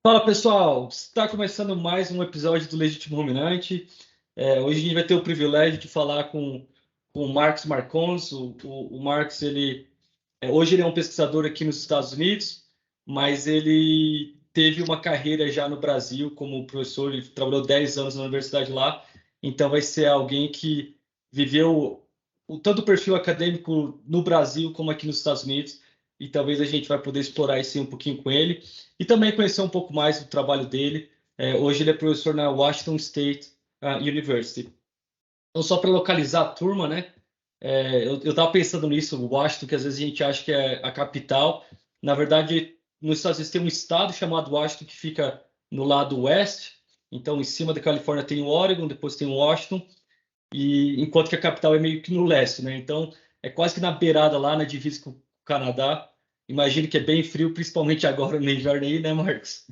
Fala pessoal, está começando mais um episódio do Legítimo Ruminante. Hoje a gente vai ter o privilégio de falar com o Marcos Marcons. O Marcos, hoje ele é um pesquisador aqui nos Estados Unidos, mas ele teve uma carreira já no Brasil como professor. Ele trabalhou 10 anos na universidade lá, então vai ser alguém que viveu tanto o perfil acadêmico no Brasil como aqui nos Estados Unidos, e talvez a gente vai poder explorar isso aí um pouquinho com ele e também conhecer um pouco mais do trabalho dele. Hoje ele é professor na Washington State University. Então, só para localizar a turma, né? Eu estava pensando nisso, Washington, que às vezes a gente acha que é a capital. Na verdade, nos Estados Unidos tem um estado chamado Washington que fica no lado oeste. Então, em cima da Califórnia tem o Oregon, depois tem o Washington, e enquanto que a capital é meio que no leste, né? Então, é quase que na beirada lá, na divisa com o Canadá. Imagino que é bem frio, principalmente agora no inverno aí, né, Marcos?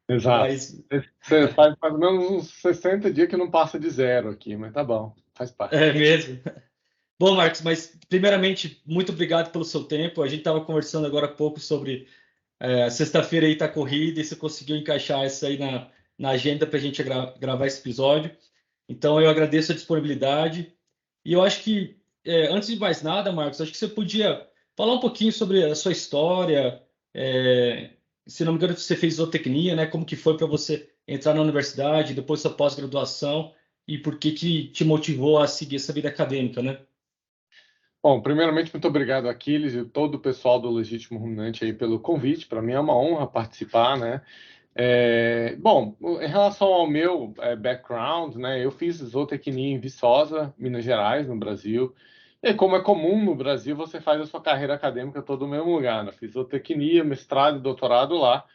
Exato. Mas Você faz mais ou menos uns 60 dias que não passa de zero aqui, mas tá bom, faz é parte. mesmo. Bom, Marcos, mas primeiramente, muito obrigado pelo seu tempo. A gente estava conversando agora há pouco sobre sexta-feira aí tá corrida e você conseguiu encaixar isso aí na agenda para a gente gravar esse episódio. Então, eu agradeço a disponibilidade. E eu acho que, antes de mais nada, Marcos, acho que você podia falar um pouquinho sobre a sua história. é, Se não me engano, você fez zootecnia, né? Como que foi para você entrar na universidade, depois sua pós-graduação e por que que te motivou a seguir essa vida acadêmica, né? Bom, primeiramente, muito obrigado, Aquiles, e todo o pessoal do Legítimo Ruminante aí pelo convite. Para mim é uma honra participar, né? Bom, em relação ao meu background, né? Eu fiz zootecnia em Viçosa, Minas Gerais, no Brasil. E como é comum no Brasil, você faz a sua carreira acadêmica todo no mesmo lugar, né? Fiz zootecnia, mestrado e doutorado lá.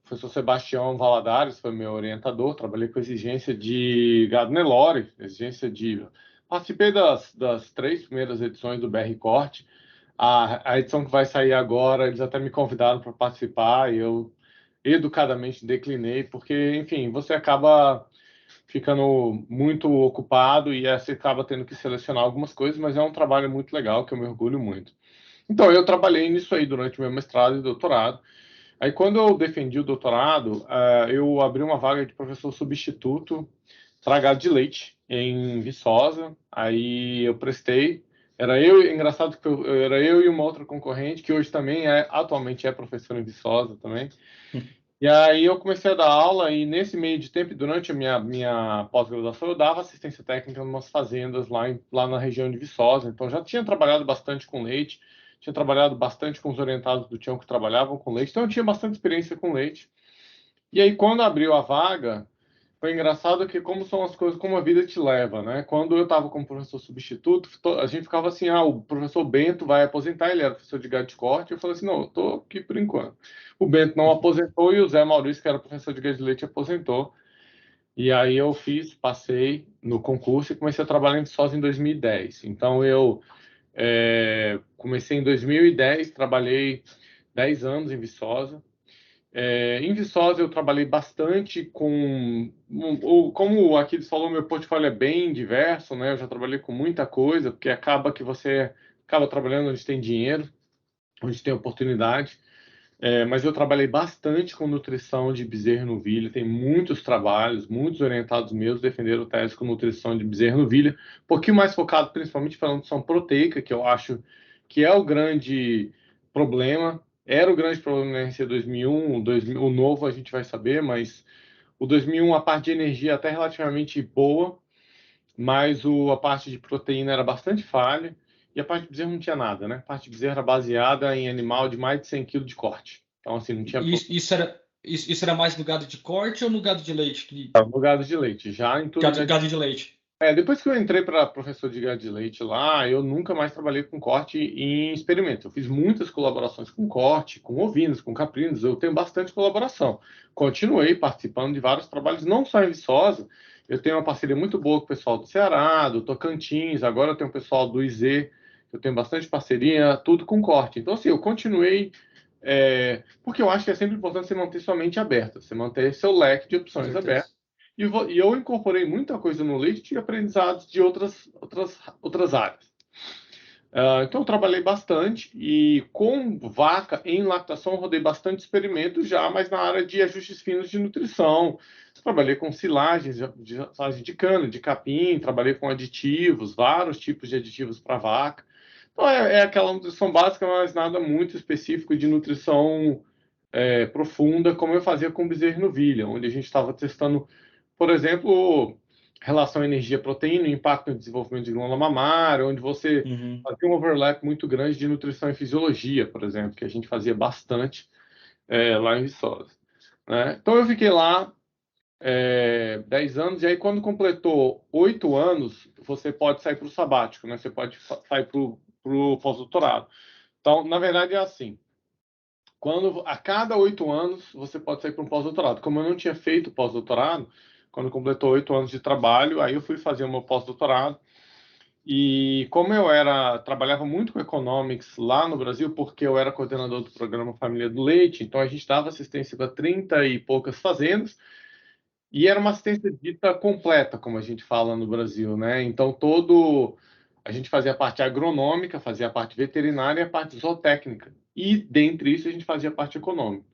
O professor Sebastião Valadares foi meu orientador, trabalhei com exigência de gado Nelore, exigência de... Participei das três primeiras edições do BR Corte. A edição que vai sair agora, eles até me convidaram para participar e eu educadamente declinei, porque, enfim, você acaba ficando muito ocupado e você acaba tendo que selecionar algumas coisas, mas é um trabalho muito legal que eu me orgulho muito. Então, eu trabalhei nisso aí durante o meu mestrado e doutorado. Aí, quando eu defendi o doutorado, eu abri uma vaga de professor substituto para gado de leite em Viçosa. Aí eu prestei. Engraçado que era eu e uma outra concorrente, que hoje também atualmente é professora em Viçosa também. E aí eu comecei a dar aula e nesse meio de tempo, durante a minha pós-graduação, eu dava assistência técnica em umas fazendas lá na região de Viçosa. Então já tinha trabalhado bastante com leite, tinha trabalhado bastante com os orientados do Tião que trabalhavam com leite, então eu tinha bastante experiência com leite. E aí quando abriu a vaga, foi engraçado que como são as coisas, como a vida te leva, né? Quando eu estava como professor substituto, a gente ficava assim, o professor Bento vai aposentar, ele era professor de gado de corte, eu falei assim, não, eu tô aqui por enquanto. O Bento não aposentou e o Zé Maurício, que era professor de gado de leite, aposentou. E aí eu passei no concurso e comecei a trabalhar em Viçosa em 2010. Então eu comecei em 2010, trabalhei 10 anos em Viçosa. Em Viçosa eu trabalhei bastante como o Aquiles falou, meu portfólio é bem diverso, né? Eu já trabalhei com muita coisa, porque acaba que você acaba trabalhando onde tem dinheiro, onde tem oportunidade. Mas eu trabalhei bastante com nutrição de bezerro e novilha, tem muitos trabalhos, muitos orientados meus defenderam tese com nutrição de bezerro e novilha, um pouquinho mais focado principalmente para a nutrição proteica, que eu acho que é o grande problema, era o grande problema na RC 2001, o novo a gente vai saber, mas o 2001 a parte de energia até relativamente boa, mas a parte de proteína era bastante falha, e a parte de bezerro não tinha nada, né? A parte de bezerro era baseada em animal de mais de 100 quilos de corte. Então, assim, não tinha Isso era mais no gado de corte ou no gado de leite? no gado de leite. Já em tudo Gado de leite. depois que eu entrei para professor de gado de leite lá, eu nunca mais trabalhei com corte em experimentos. Eu fiz muitas colaborações com corte, com ovinos, com caprinos. Eu tenho bastante colaboração. Continuei participando de vários trabalhos, não só em Viçosa. Eu tenho uma parceria muito boa com o pessoal do Ceará, do Tocantins. Agora eu tenho o pessoal do IZ. Eu tenho bastante parceria, tudo com corte. Então, assim, eu continuei. Porque eu acho que é sempre importante você manter sua mente aberta, você manter seu leque de Com opções certeza. aberto. E eu incorporei muita coisa no leite de aprendizados de outras áreas. Então, eu trabalhei bastante e com vaca em lactação, eu rodei bastante experimento já, mas na área de ajustes finos de nutrição. Trabalhei com silagens, silagem de cana, de capim, trabalhei com aditivos, vários tipos de aditivos para vaca. Então, é aquela nutrição básica, mas nada muito específico de nutrição profunda, como eu fazia com bezerro e novilha, onde a gente estava testando, por exemplo, relação energia-proteína, impacto no desenvolvimento de glândula mamária, onde você Uhum. fazia um overlap muito grande de nutrição e fisiologia, por exemplo, que a gente fazia bastante lá em Viçosa, né? Então eu fiquei lá 10 anos, e aí quando completou 8 anos, você pode sair para o sabático, né? Você pode sair para o pós-doutorado. Então, na verdade, é assim. A cada 8 anos, você pode sair para um pós-doutorado. Como eu não tinha feito pós-doutorado, quando completou 8 anos de trabalho, aí eu fui fazer o meu pós-doutorado. E como trabalhava muito com economics lá no Brasil, porque eu era coordenador do programa Família do Leite, então a gente dava assistência para 30 e poucas fazendas, e era uma assistência dita completa, como a gente fala no Brasil, né? Então a gente fazia a parte agronômica, fazia a parte veterinária e a parte zootécnica. E dentre isso a gente fazia a parte econômica.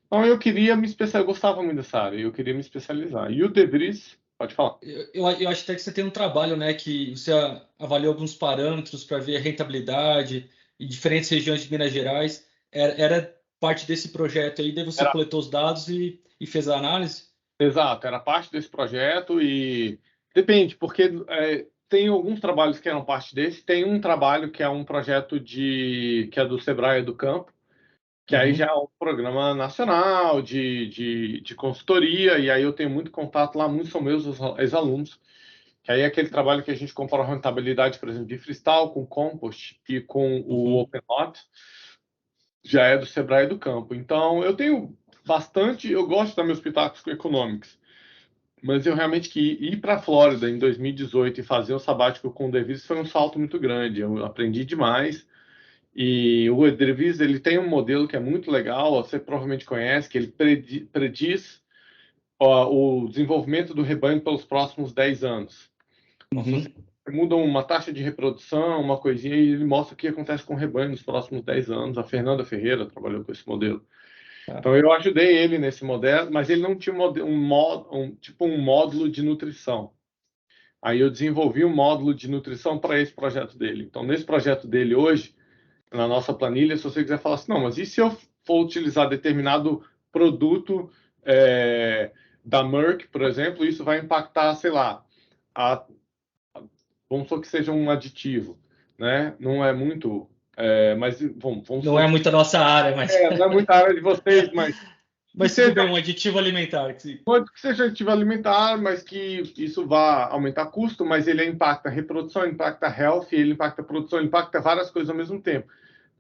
Então eu queria me especializar, eu gostava muito dessa área, eu queria me especializar. E o De Vries, pode falar. Eu acho até que você tem um trabalho, né, que você avaliou alguns parâmetros para ver a rentabilidade em diferentes regiões de Minas Gerais. Era parte desse projeto aí, daí você Era, coletou os dados e fez a análise? exato, era parte desse projeto e depende, porque tem alguns trabalhos que eram parte desse, tem um trabalho que é um projeto que é do Sebrae do Campo, que aí já Uhum, é um programa nacional de consultoria, e aí eu tenho muito contato lá, muitos são meus ex-alunos, que aí é aquele trabalho que a gente compara a rentabilidade, por exemplo, de freestyle com compost e com o uhum. OpenHot, já é do Sebrae do Campo. Então, eu tenho bastante, eu gosto de dar meus pitacos com economics, mas eu realmente que ir para a Flórida em 2018 e fazer o sabático com o Davis foi um salto muito grande. Eu aprendi demais. E o Davis, ele tem um modelo que é muito legal, você provavelmente conhece, que ele prediz o desenvolvimento do rebanho pelos próximos 10 anos. Então, se você Uhum. muda uma taxa de reprodução, uma coisinha, e ele mostra o que acontece com o rebanho nos próximos 10 anos. A Fernanda Ferreira trabalhou com esse modelo. Tá. Então eu ajudei ele nesse modelo, mas ele não tinha tipo um módulo de nutrição. Aí eu desenvolvi um módulo de nutrição para esse projeto dele. Então nesse projeto dele hoje, na nossa planilha, se você quiser falar assim, não, mas e se eu for utilizar determinado produto da Merck, por exemplo, isso vai impactar, sei lá, a, vamos supor que seja um aditivo, né? Não é muito, mas vamos Não supor é que muito a nossa área, mas, não é muita área de vocês, mas que mas tudo seja bem, um aditivo alimentar. pode que seja aditivo alimentar, mas que isso vá aumentar custo, mas ele impacta a reprodução, impacta a health, ele impacta a produção, impacta várias coisas ao mesmo tempo.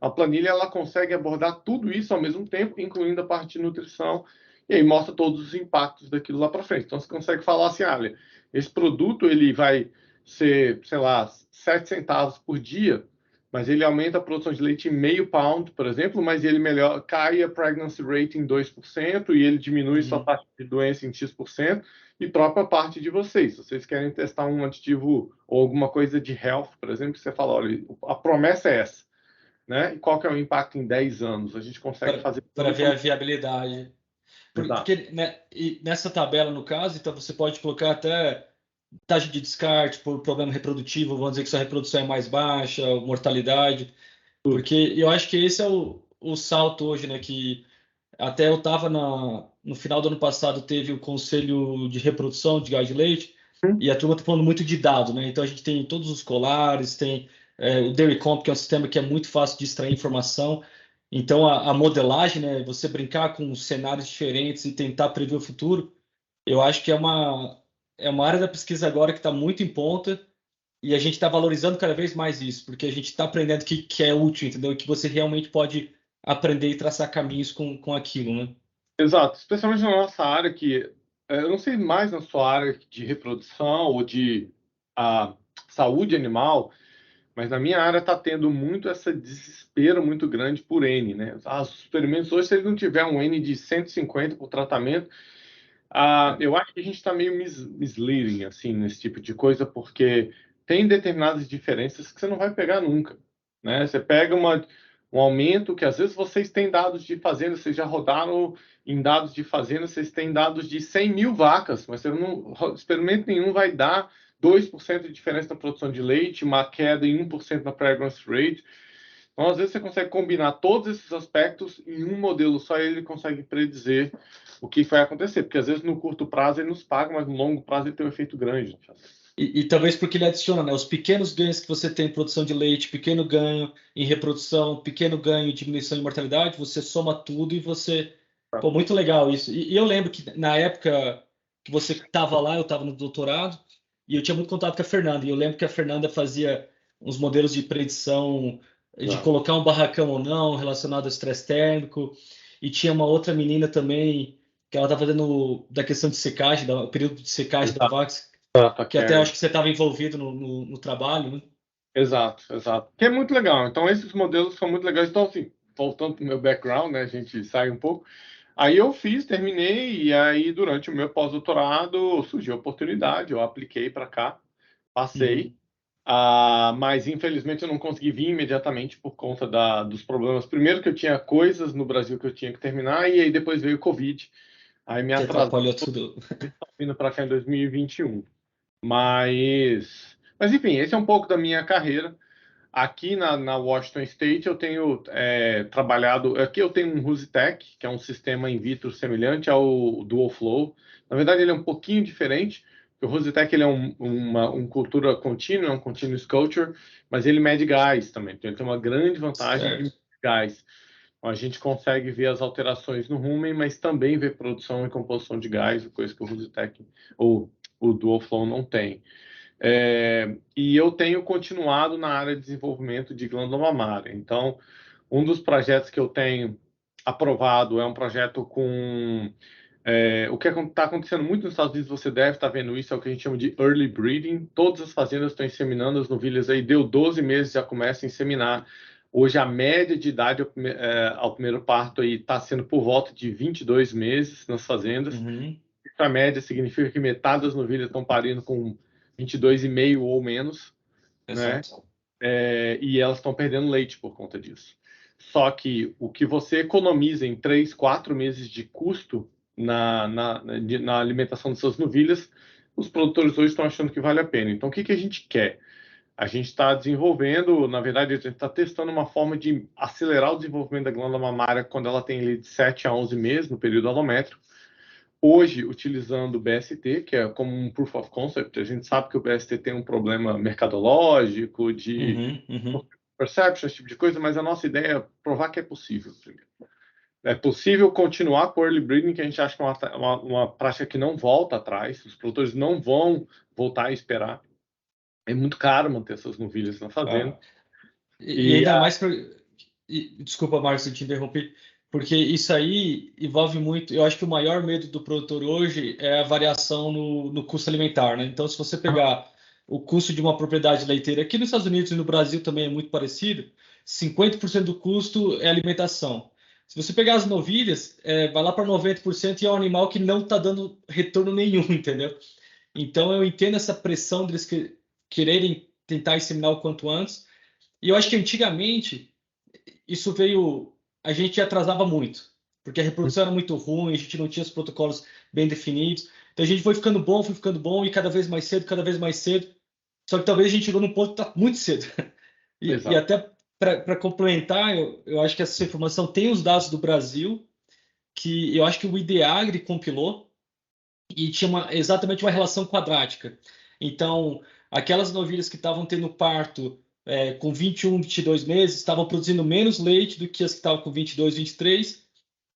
A planilha ela consegue abordar tudo isso ao mesmo tempo, incluindo a parte de nutrição, e aí mostra todos os impactos daquilo lá para frente. Então você consegue falar assim, olha, esse produto ele vai ser, sei lá, 7 centavos por dia, mas ele aumenta a produção de leite em meio pound, por exemplo, mas ele cai a pregnancy rate em 2% e ele diminui sua Uhum. taxa de doença em X%, e troca a parte de vocês. Se vocês querem testar um aditivo ou alguma coisa de health, por exemplo, você fala, olha, a promessa é essa, né? E qual que é o impacto em 10 anos? A gente consegue fazer toda Para ver essa... a viabilidade. Exato. Porque né, e nessa tabela, no caso, então você pode colocar até taxa de descarte por problema reprodutivo, vamos dizer que sua reprodução é mais baixa, mortalidade, Tudo. porque eu acho que esse é o salto hoje, né? Que até eu estava no final do ano passado, teve o Conselho de Reprodução de Gado de Leite, e a turma está falando muito de dado, né? Então a gente tem todos os colares, tem o Dairy Comp, que é um sistema que é muito fácil de extrair informação. Então a modelagem, né? Você brincar com cenários diferentes e tentar prever o futuro, eu acho que é uma área da pesquisa agora que está muito em ponta e a gente está valorizando cada vez mais isso, porque a gente está aprendendo que é útil, entendeu? Que você realmente pode aprender e traçar caminhos com aquilo, né? Exato. Especialmente na nossa área, que eu não sei mais na sua área de reprodução ou de saúde animal, mas na minha área está tendo muito esse desespero muito grande por N, né? Os experimentos hoje, se ele não tiver um N de 150 por tratamento, É. eu acho que a gente está meio misleading, assim, nesse tipo de coisa, porque tem determinadas diferenças que você não vai pegar nunca. né? Você pega um aumento que às vezes vocês têm dados de fazenda, vocês já rodaram em dados de fazenda, vocês têm dados de 100 mil vacas, mas você não, experimento nenhum vai dar 2% de diferença na produção de leite, uma queda em 1% na pregnancy rate. Então, às vezes, você consegue combinar todos esses aspectos em um modelo só, e ele consegue predizer o que vai acontecer, porque às vezes no curto prazo ele nos paga, mas no longo prazo ele tem um efeito grande. E talvez porque ele adiciona, né, os pequenos ganhos que você tem em produção de leite, pequeno ganho em reprodução, pequeno ganho em diminuição de mortalidade, você soma tudo e você. Pô, muito legal isso. E eu lembro que na época que você estava lá, eu estava no doutorado, e eu tinha muito contato com a Fernanda. E eu lembro que a Fernanda fazia uns modelos de predição de Exato. colocar um barracão ou não relacionado ao estresse térmico. E tinha uma outra menina também que ela estava fazendo da questão de secagem, o período de secagem da vaca, Exato, a que até Karen. acho que você estava envolvido no trabalho, né? Exato, exato. Que é muito legal. Então, esses modelos são muito legais. Então, assim, voltando para o meu background, né, a gente sai um pouco. Aí eu fiz, terminei, e aí durante o meu pós-doutorado surgiu a oportunidade, eu apliquei para cá, passei, Uhum. mas infelizmente eu não consegui vir imediatamente por conta dos problemas. Primeiro que eu tinha coisas no Brasil que eu tinha que terminar, e aí depois veio o Covid, aí me Que atrasou atrapalhou tudo. vindo para cá em 2021. Mas enfim, esse é um pouco da minha carreira. Aqui na Washington State eu tenho trabalhado. Aqui eu tenho um Rusitech, que é um sistema in vitro semelhante ao Dual Flow. Na verdade, ele é um pouquinho diferente. O Rusitech ele é uma cultura contínua, é um continuous culture, mas ele mede gás também. Então, ele tem uma grande vantagem de Certo. medir gás. Então, a gente consegue ver as alterações no rumen, mas também ver produção e composição de gás, coisa que o Rusitech ou o Dual Flow não tem. E eu tenho continuado na área de desenvolvimento de glândula mamária. Então, um dos projetos que eu tenho aprovado é um projeto com. O que está acontecendo muito nos Estados Unidos, você deve estar vendo isso, é o que a gente chama de early breeding. Todas as fazendas estão inseminando as novilhas aí, deu 12 meses, já começa a inseminar. Hoje, a média de idade ao primeiro parto está sendo por volta de 22 meses nas fazendas. Uhum. A média significa que metade das novilhas estão parindo com 22,5 ou menos, né? Exato. E elas estão perdendo leite por conta disso. Só que o que você economiza em 3, 4 meses de custo na alimentação das suas novilhas, os produtores hoje estão achando que vale a pena. Então, o que a gente quer? A gente está desenvolvendo, na verdade, a gente está testando uma forma de acelerar o desenvolvimento da glândula mamária quando ela tem ali de 7 a 11 meses, no período alométrico. Hoje, utilizando o BST, que é como um proof of concept, a gente sabe que o BST tem um problema mercadológico, de Uhum. Uhum. perception, esse tipo de coisa, mas a nossa ideia é provar que é possível primeiro. É possível continuar com o early breeding, que a gente acha que é uma prática que não volta atrás, os produtores não vão voltar a esperar. É muito caro manter essas novilhas na fazenda. Ah, e E ainda mais desculpa, Marcos, eu te interrompi, porque isso aí envolve muito. Eu acho que o maior medo do produtor hoje é a variação no custo alimentar, né? Então, se você pegar o custo de uma propriedade leiteira, aqui nos Estados Unidos e no Brasil também é muito parecido, 50% do custo é alimentação. Se você pegar as novilhas, vai lá para 90% e é um animal que não está dando retorno nenhum, entendeu? Então, eu entendo essa pressão deles quererem tentar inseminar o quanto antes. E eu acho que antigamente isso veio. A gente atrasava muito, porque a reprodução era muito ruim, a gente não tinha os protocolos bem definidos. Então a gente foi ficando bom, e cada vez mais cedo, cada vez mais cedo. Só que talvez a gente chegou num ponto que está muito cedo. E exato. até para complementar, eu acho que essa informação tem os dados do Brasil, que eu acho que o IDEAGRE compilou, e tinha exatamente uma relação quadrática. Então, aquelas novilhas que estavam tendo parto com 21, 22 meses estavam produzindo menos leite do que as que estavam com 22, 23,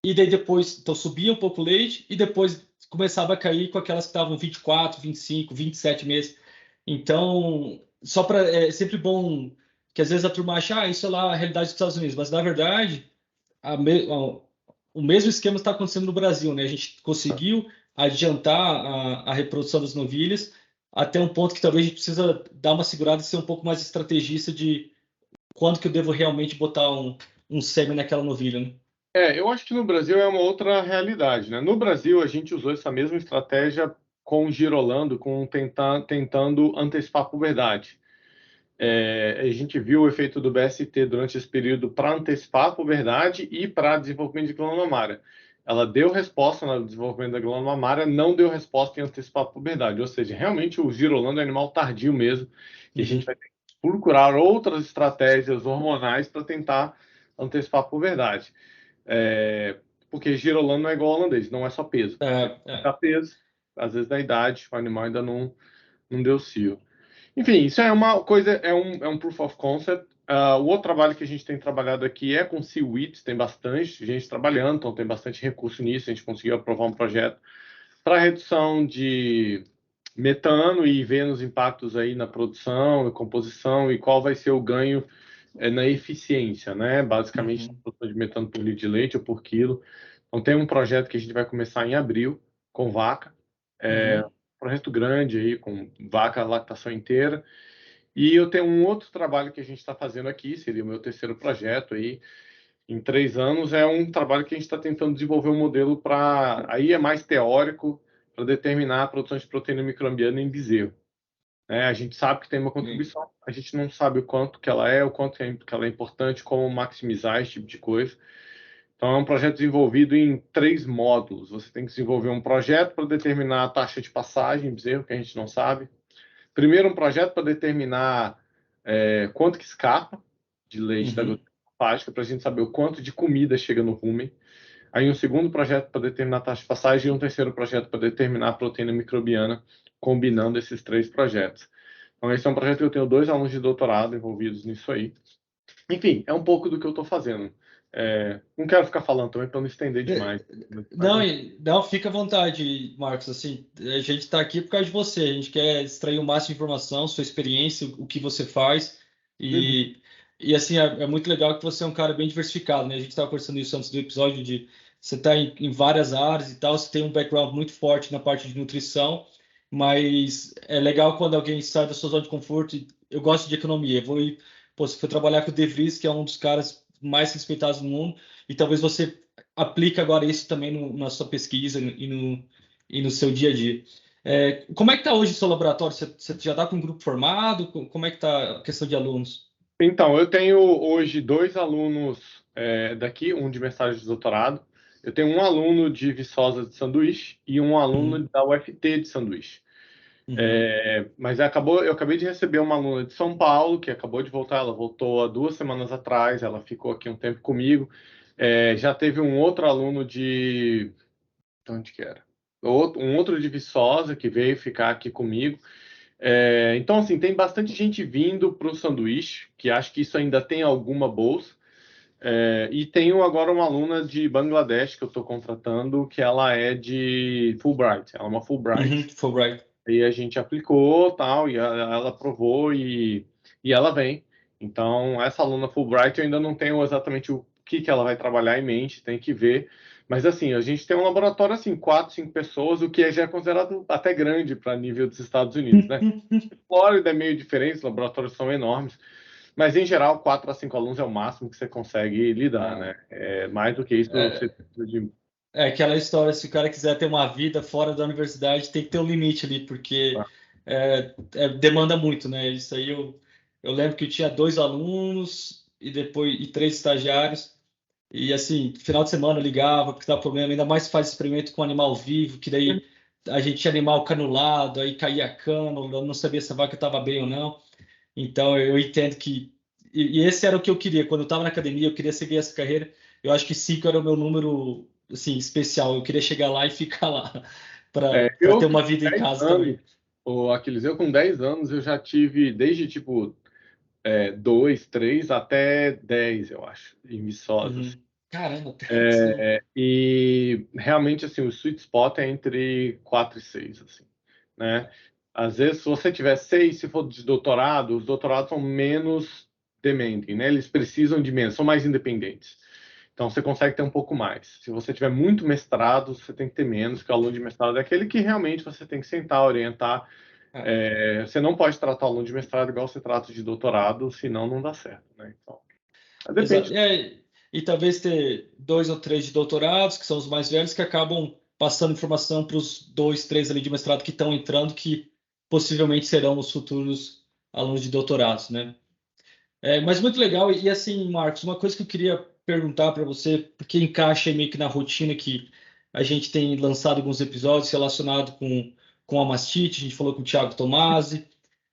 e daí depois, então subia um pouco o leite, e depois começava a cair com aquelas que estavam 24, 25, 27 meses. Então, é sempre bom que às vezes a turma acha, isso é lá a realidade dos Estados Unidos, mas na verdade, o mesmo esquema está acontecendo no Brasil, né? A gente conseguiu adiantar a reprodução das novilhas até um ponto que talvez a gente precisa dar uma segurada e ser um pouco mais estrategista de quando que eu devo realmente botar um sêmen naquela novilha, né? Eu acho que no Brasil é uma outra realidade, né? No Brasil, a gente usou essa mesma estratégia com o girolando, tentando antecipar a puberdade. A gente viu o efeito do BST durante esse período para antecipar a puberdade e para desenvolvimento de glândula mamária. Ela deu resposta no desenvolvimento da glândula mamária, não deu resposta em antecipar a puberdade. Ou seja, realmente o girolando é um animal tardio mesmo, e a gente vai ter que procurar outras estratégias hormonais para tentar antecipar a puberdade. Porque girolando não é igual ao holandês, não é só peso. Dá peso, às vezes da idade, o animal ainda não deu cio. Enfim, isso é uma coisa, é um proof of concept. O outro trabalho que a gente tem trabalhado aqui é com seaweeds, tem bastante gente trabalhando, então tem bastante recurso nisso. A gente conseguiu aprovar um projeto para redução de metano e ver os impactos aí na produção, na composição e qual vai ser o ganho na eficiência, né? Basicamente, a produção de metano por litro de leite ou por quilo. Então tem um projeto que a gente vai começar em abril com vaca. Um projeto grande aí, com vaca lactação inteira. E eu tenho um outro trabalho que a gente está fazendo aqui, seria o meu terceiro projeto aí, em 3 anos, é um trabalho que a gente está tentando desenvolver um modelo para, aí é mais teórico, para determinar a produção de proteína microbiana em bezerro. A gente sabe que tem uma contribuição, a gente não sabe o quanto que ela é, o quanto que ela é importante, como maximizar esse tipo de coisa. Então, é um projeto desenvolvido em 3 módulos. Você tem que desenvolver um projeto para determinar a taxa de passagem em bezerro, que a gente não sabe. Primeiro, um projeto para determinar quanto que escapa de leite da gordura hepática, para a gente saber o quanto de comida chega no rumen. Aí, um segundo projeto para determinar a taxa de passagem e um terceiro projeto para determinar a proteína microbiana, combinando esses 3 projetos. Então, esse é um projeto que eu tenho 2 alunos de doutorado envolvidos nisso aí. Enfim, é um pouco do que eu estou fazendo. Não quero ficar falando também para não estender demais. Não, fica à vontade, Marcos. Assim, a gente está aqui por causa de você. A gente quer extrair o máximo de informação, sua experiência, o que você faz. E assim, é muito legal que você é um cara bem diversificado, né? A gente estava conversando isso antes do episódio de você está em várias áreas e tal. Você tem um background muito forte na parte de nutrição, mas é legal quando alguém sai da sua zona de conforto. Eu gosto de economia. Você foi trabalhar com o De Vries, que é um dos caras mais respeitados do mundo, e talvez você aplique agora isso também na sua pesquisa e no seu dia a dia. Como é que está hoje o seu laboratório? Você já está com um grupo formado? Como é que está a questão de alunos? Então, eu tenho hoje 2 alunos daqui, um de mestrado e de doutorado. Eu tenho um aluno de Viçosa de Sanduíche e um aluno da UFT de Sanduíche. Mas eu acabei de receber uma aluna de São Paulo, que acabou de voltar, ela voltou há 2 semanas atrás, ela ficou aqui um tempo comigo. Já teve um outro aluno de... Onde que era? Um outro de Viçosa, que veio ficar aqui comigo. Então, assim, tem bastante gente vindo para o sanduíche, que acho que isso ainda tem alguma bolsa. E tenho agora uma aluna de Bangladesh que eu estou contratando, que ela é de Fulbright. Ela é uma Fulbright. Fulbright. E a gente aplicou, tal, e ela aprovou e ela vem. Então, essa aluna Fulbright eu ainda não tenho exatamente o que ela vai trabalhar em mente, tem que ver. Mas, assim, a gente tem um laboratório, assim, 4, 5 pessoas, o que já é considerado até grande para nível dos Estados Unidos, né? Flórida é meio diferente, os laboratórios são enormes. Mas, em geral, 4 a 5 alunos é o máximo que você consegue lidar, né? Mais do que isso, você precisa de... aquela história, se o cara quiser ter uma vida fora da universidade, tem que ter um limite ali, porque demanda muito, né? Isso aí eu lembro que eu tinha 2 alunos e 3 estagiários, e assim, final de semana eu ligava porque dá problema, ainda mais se faz experimento com animal vivo, que daí a gente tinha animal canulado, aí caía a cânula, eu não sabia se a vaca estava bem ou não. Então eu entendo que. E esse era o que eu queria. Quando eu estava na academia, eu queria seguir essa carreira. Eu acho que 5 era o meu número assim, especial. Eu queria chegar lá e ficar lá para ter uma vida em casa também. Aquiles, eu com 10 anos eu já tive desde tipo 2, 3 até 10, eu acho, em Viçosa. Caramba, e realmente assim, o sweet spot é entre 4 e 6, assim, né? Às vezes, se você tiver 6, se for de doutorado, os doutorados são menos demanding, né? Eles precisam de menos, são mais independentes. Então, você consegue ter um pouco mais. Se você tiver muito mestrado, você tem que ter menos, porque o aluno de mestrado é aquele que realmente você tem que sentar, orientar. Você não pode tratar o aluno de mestrado igual você trata de doutorado, senão não dá certo, né? Então, depende. E talvez ter 2 ou 3 de doutorados, que são os mais velhos, que acabam passando informação para os 2, 3 ali de mestrado que estão entrando, que possivelmente serão os futuros alunos de doutorados, né? Mas muito legal. E assim, Marcos, uma coisa que eu queria perguntar para você, porque encaixa aí meio que na rotina que a gente tem lançado alguns episódios relacionados com a mastite, a gente falou com o Thiago Tomasi,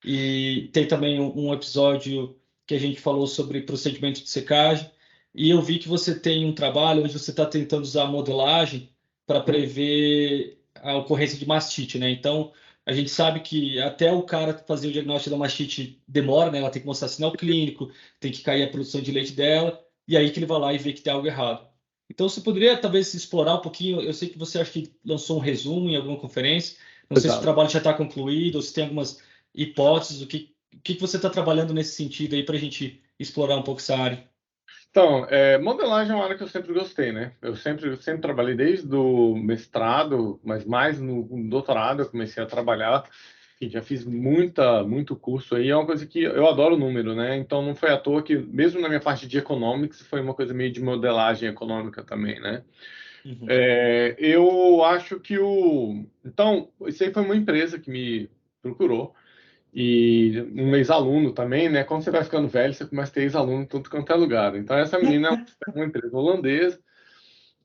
e tem também um episódio que a gente falou sobre procedimento de secagem. E eu vi que você tem um trabalho onde você está tentando usar a modelagem para Hum, prever a ocorrência de mastite, né? Então, a gente sabe que até o cara fazer o diagnóstico da mastite demora, né? Ela tem que mostrar sinal clínico, tem que cair a produção de leite dela, e aí que ele vai lá e vê que tem algo errado. Então, você poderia talvez explorar um pouquinho? Eu sei que você acha que lançou um resumo em alguma conferência. Não sei se o Exato. trabalho já está concluído, ou se tem algumas hipóteses, o que você está trabalhando nesse sentido aí para a gente explorar um pouco essa área? Então, modelagem é uma área que eu sempre gostei, né? Eu sempre trabalhei desde o mestrado, mas mais no doutorado eu comecei a trabalhar. Enfim, já fiz muito curso aí. É uma coisa que eu adoro número, né? Então não foi à toa que, mesmo na minha parte de economics, foi uma coisa meio de modelagem econômica também, né? Uhum. Eu acho que o. Então, isso aí foi uma empresa que me procurou. E um ex-aluno também, né? Quando você vai ficando velho, você começa a ter ex-aluno em tudo quanto é lugar. Então, essa menina é uma empresa holandesa,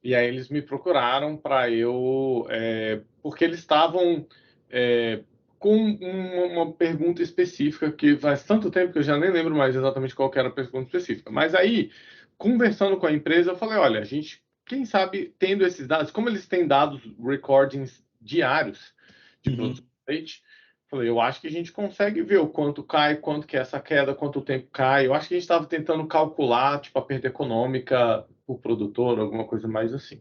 e aí eles me procuraram para porque eles estavam é, com uma pergunta específica que faz tanto tempo que eu já nem lembro mais exatamente qual que era a pergunta específica. Mas aí, conversando com a empresa, eu falei, olha, a gente, quem sabe, tendo esses dados, como eles têm dados recordings diários de produção Uhum. de leite, falei, eu acho que a gente consegue ver o quanto cai, quanto que é essa queda, quanto tempo cai. Eu acho que a gente estava tentando calcular, tipo, a perda econômica por produtor, alguma coisa mais assim.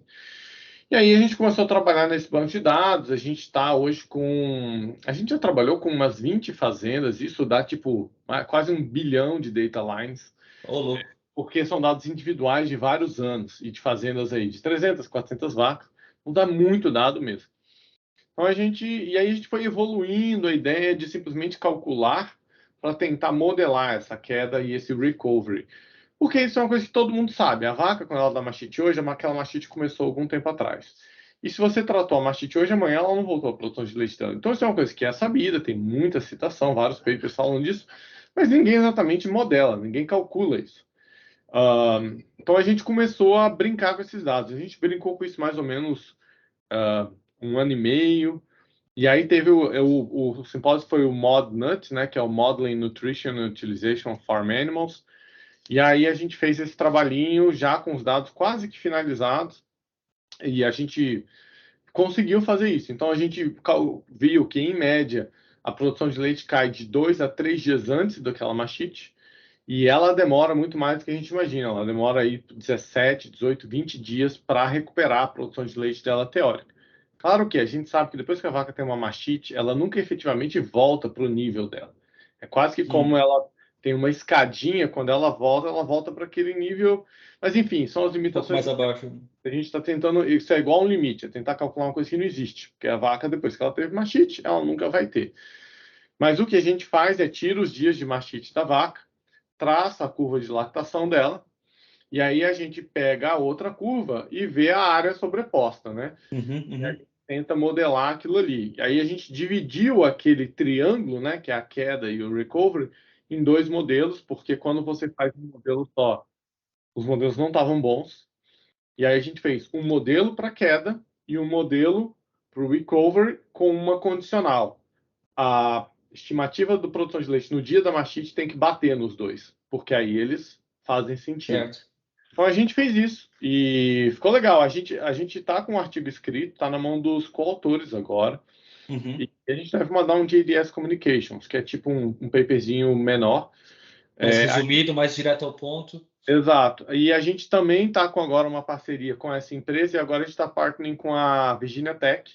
E aí a gente começou a trabalhar nesse banco de dados. A gente está hoje com. A gente já trabalhou com umas 20 fazendas, isso dá tipo quase 1 bilhão de data lines, Ô, louco. porque são dados individuais de vários anos e de fazendas aí de 300, 400 vacas. Não dá muito dado mesmo. Então e aí a gente foi evoluindo a ideia de simplesmente calcular para tentar modelar essa queda e esse recovery. Porque isso é uma coisa que todo mundo sabe. A vaca, quando ela dá mastite hoje, aquela mastite começou algum tempo atrás. E se você tratou a mastite hoje, amanhã ela não voltou à produção de leite dela. Então isso é uma coisa que é sabida, tem muita citação, vários papers falam disso, mas ninguém exatamente modela, ninguém calcula isso. Então a gente começou a brincar com esses dados. A gente brincou com isso mais ou menos 1 ano e meio. E aí teve o simpósio foi o ModNut, né, que é o Modeling Nutrition and Utilization of Farm Animals. E aí a gente fez esse trabalhinho já com os dados quase que finalizados e a gente conseguiu fazer isso. Então a gente viu que, em média, a produção de leite cai de 2 a 3 dias antes daquela mastite e ela demora muito mais do que a gente imagina. Ela demora aí 17, 18, 20 dias para recuperar a produção de leite dela teórica. Claro que a gente sabe que depois que a vaca tem uma mastite, ela nunca efetivamente volta para o nível dela. É quase que como Uhum. ela tem uma escadinha, quando ela volta para aquele nível. Mas enfim, são as Um pouco limitações. mais abaixo. A gente está tentando, isso é igual a um limite, é tentar calcular uma coisa que não existe. Porque a vaca, depois que ela teve mastite, ela nunca vai ter. Mas o que a gente faz é tira os dias de mastite da vaca, traça a curva de lactação dela, e aí a gente pega a outra curva e vê a área sobreposta, né? Uhum, E uhum. aí tenta modelar aquilo ali. E aí a gente dividiu aquele triângulo, né, que é a queda e o recovery, em dois modelos, porque quando você faz um modelo só, os modelos não estavam bons. E aí a gente fez um modelo para queda e um modelo para o recovery com uma condicional. A estimativa do produção de leite no dia da mastite tem que bater nos dois, porque aí eles fazem sentido. Certo. Então a gente fez isso e ficou legal. A gente está com um artigo escrito, está na mão dos coautores agora. Uhum. E a gente deve mandar um JDS Communications, que é tipo um paperzinho menor. Mais É, resumido, mais direto ao ponto. exato. E a gente também está com agora uma parceria com essa empresa e agora a gente está partnering com a Virginia Tech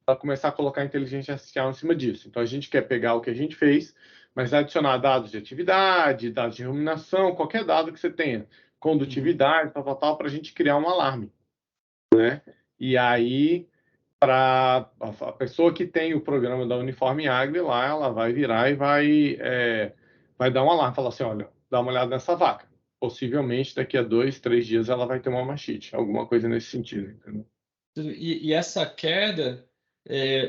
para começar a colocar inteligência artificial em cima disso. Então a gente quer pegar o que a gente fez, mas adicionar dados de atividade, dados de iluminação, qualquer dado que você tenha, Uhum. condutividade, tal, para a gente criar um alarme. E aí, para a pessoa que tem o programa da Uniforme Agri lá, ela vai virar e vai dar um alarme, falar assim, olha, dá uma olhada nessa vaca. Possivelmente daqui a 2, 3 dias ela vai ter uma mastite, alguma coisa nesse sentido, entendeu? E essa queda,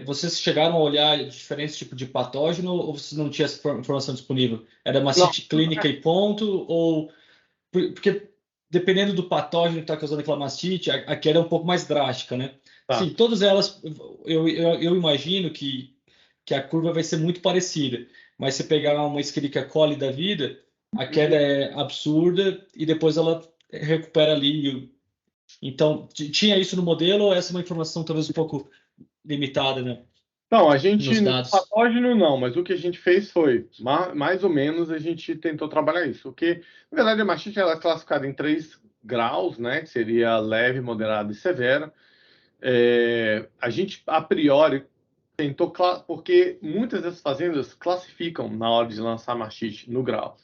vocês chegaram a olhar diferentes tipos de patógeno ou vocês não tinham essa informação disponível? Era Não, mastite clínica e ponto? Ou porque dependendo do patógeno que está causando aquela mastite, a queda é um pouco mais drástica, né? tá. Sim, todas elas, eu imagino que a curva vai ser muito parecida, mas se pegar uma Escherichia coli da vida, a queda é absurda e depois ela recupera ali. Então, tinha isso no modelo ou essa é uma informação talvez um pouco limitada, né, Não, a gente, nos no dados? patógeno não, mas o que a gente fez foi, mais ou menos, a gente tentou trabalhar isso. Porque, na verdade, a mastite ela é classificada em 3 graus, né? Que seria leve, moderada e severa. A gente, a priori, tentou, porque muitas das fazendas classificam na hora de lançar mastite no grau.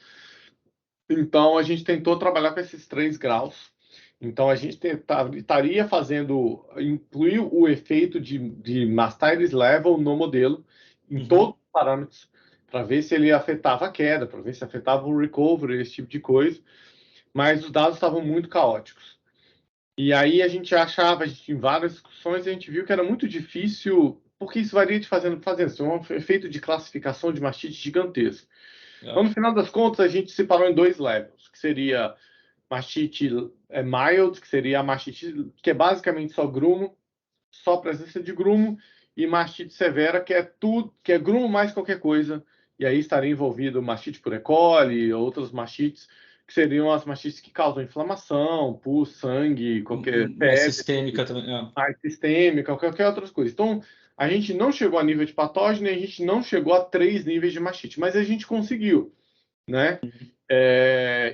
Então, a gente tentou trabalhar com esses 3 graus. Então, a gente estaria fazendo, incluir o efeito de mastitis level no modelo, em Uhum. todos os parâmetros, para ver se ele afetava a queda, para ver se afetava o recovery, esse tipo de coisa. Mas os dados estavam muito caóticos. E aí a gente achava, a gente tinha várias discussões, e a gente viu que era muito difícil, porque isso varia de fazenda para fazenda. Isso é um efeito de classificação de mastite gigantesco. Então, É. no final das contas, a gente separou em 2 levels, que seria mastite mild, que seria a mastite que é basicamente só grumo, só presença de grumo, e mastite severa, que é tudo, que é grumo mais qualquer coisa, e aí estaria envolvido mastite por E. coli, outras mastites, que seriam as mastites que causam inflamação, pus, sangue, qualquer Mais febre, sistêmica também. É. mais sistêmica, qualquer outras coisas. Então, a gente não chegou a nível de patógeno e a gente não chegou a 3 níveis de mastite, mas a gente conseguiu, né?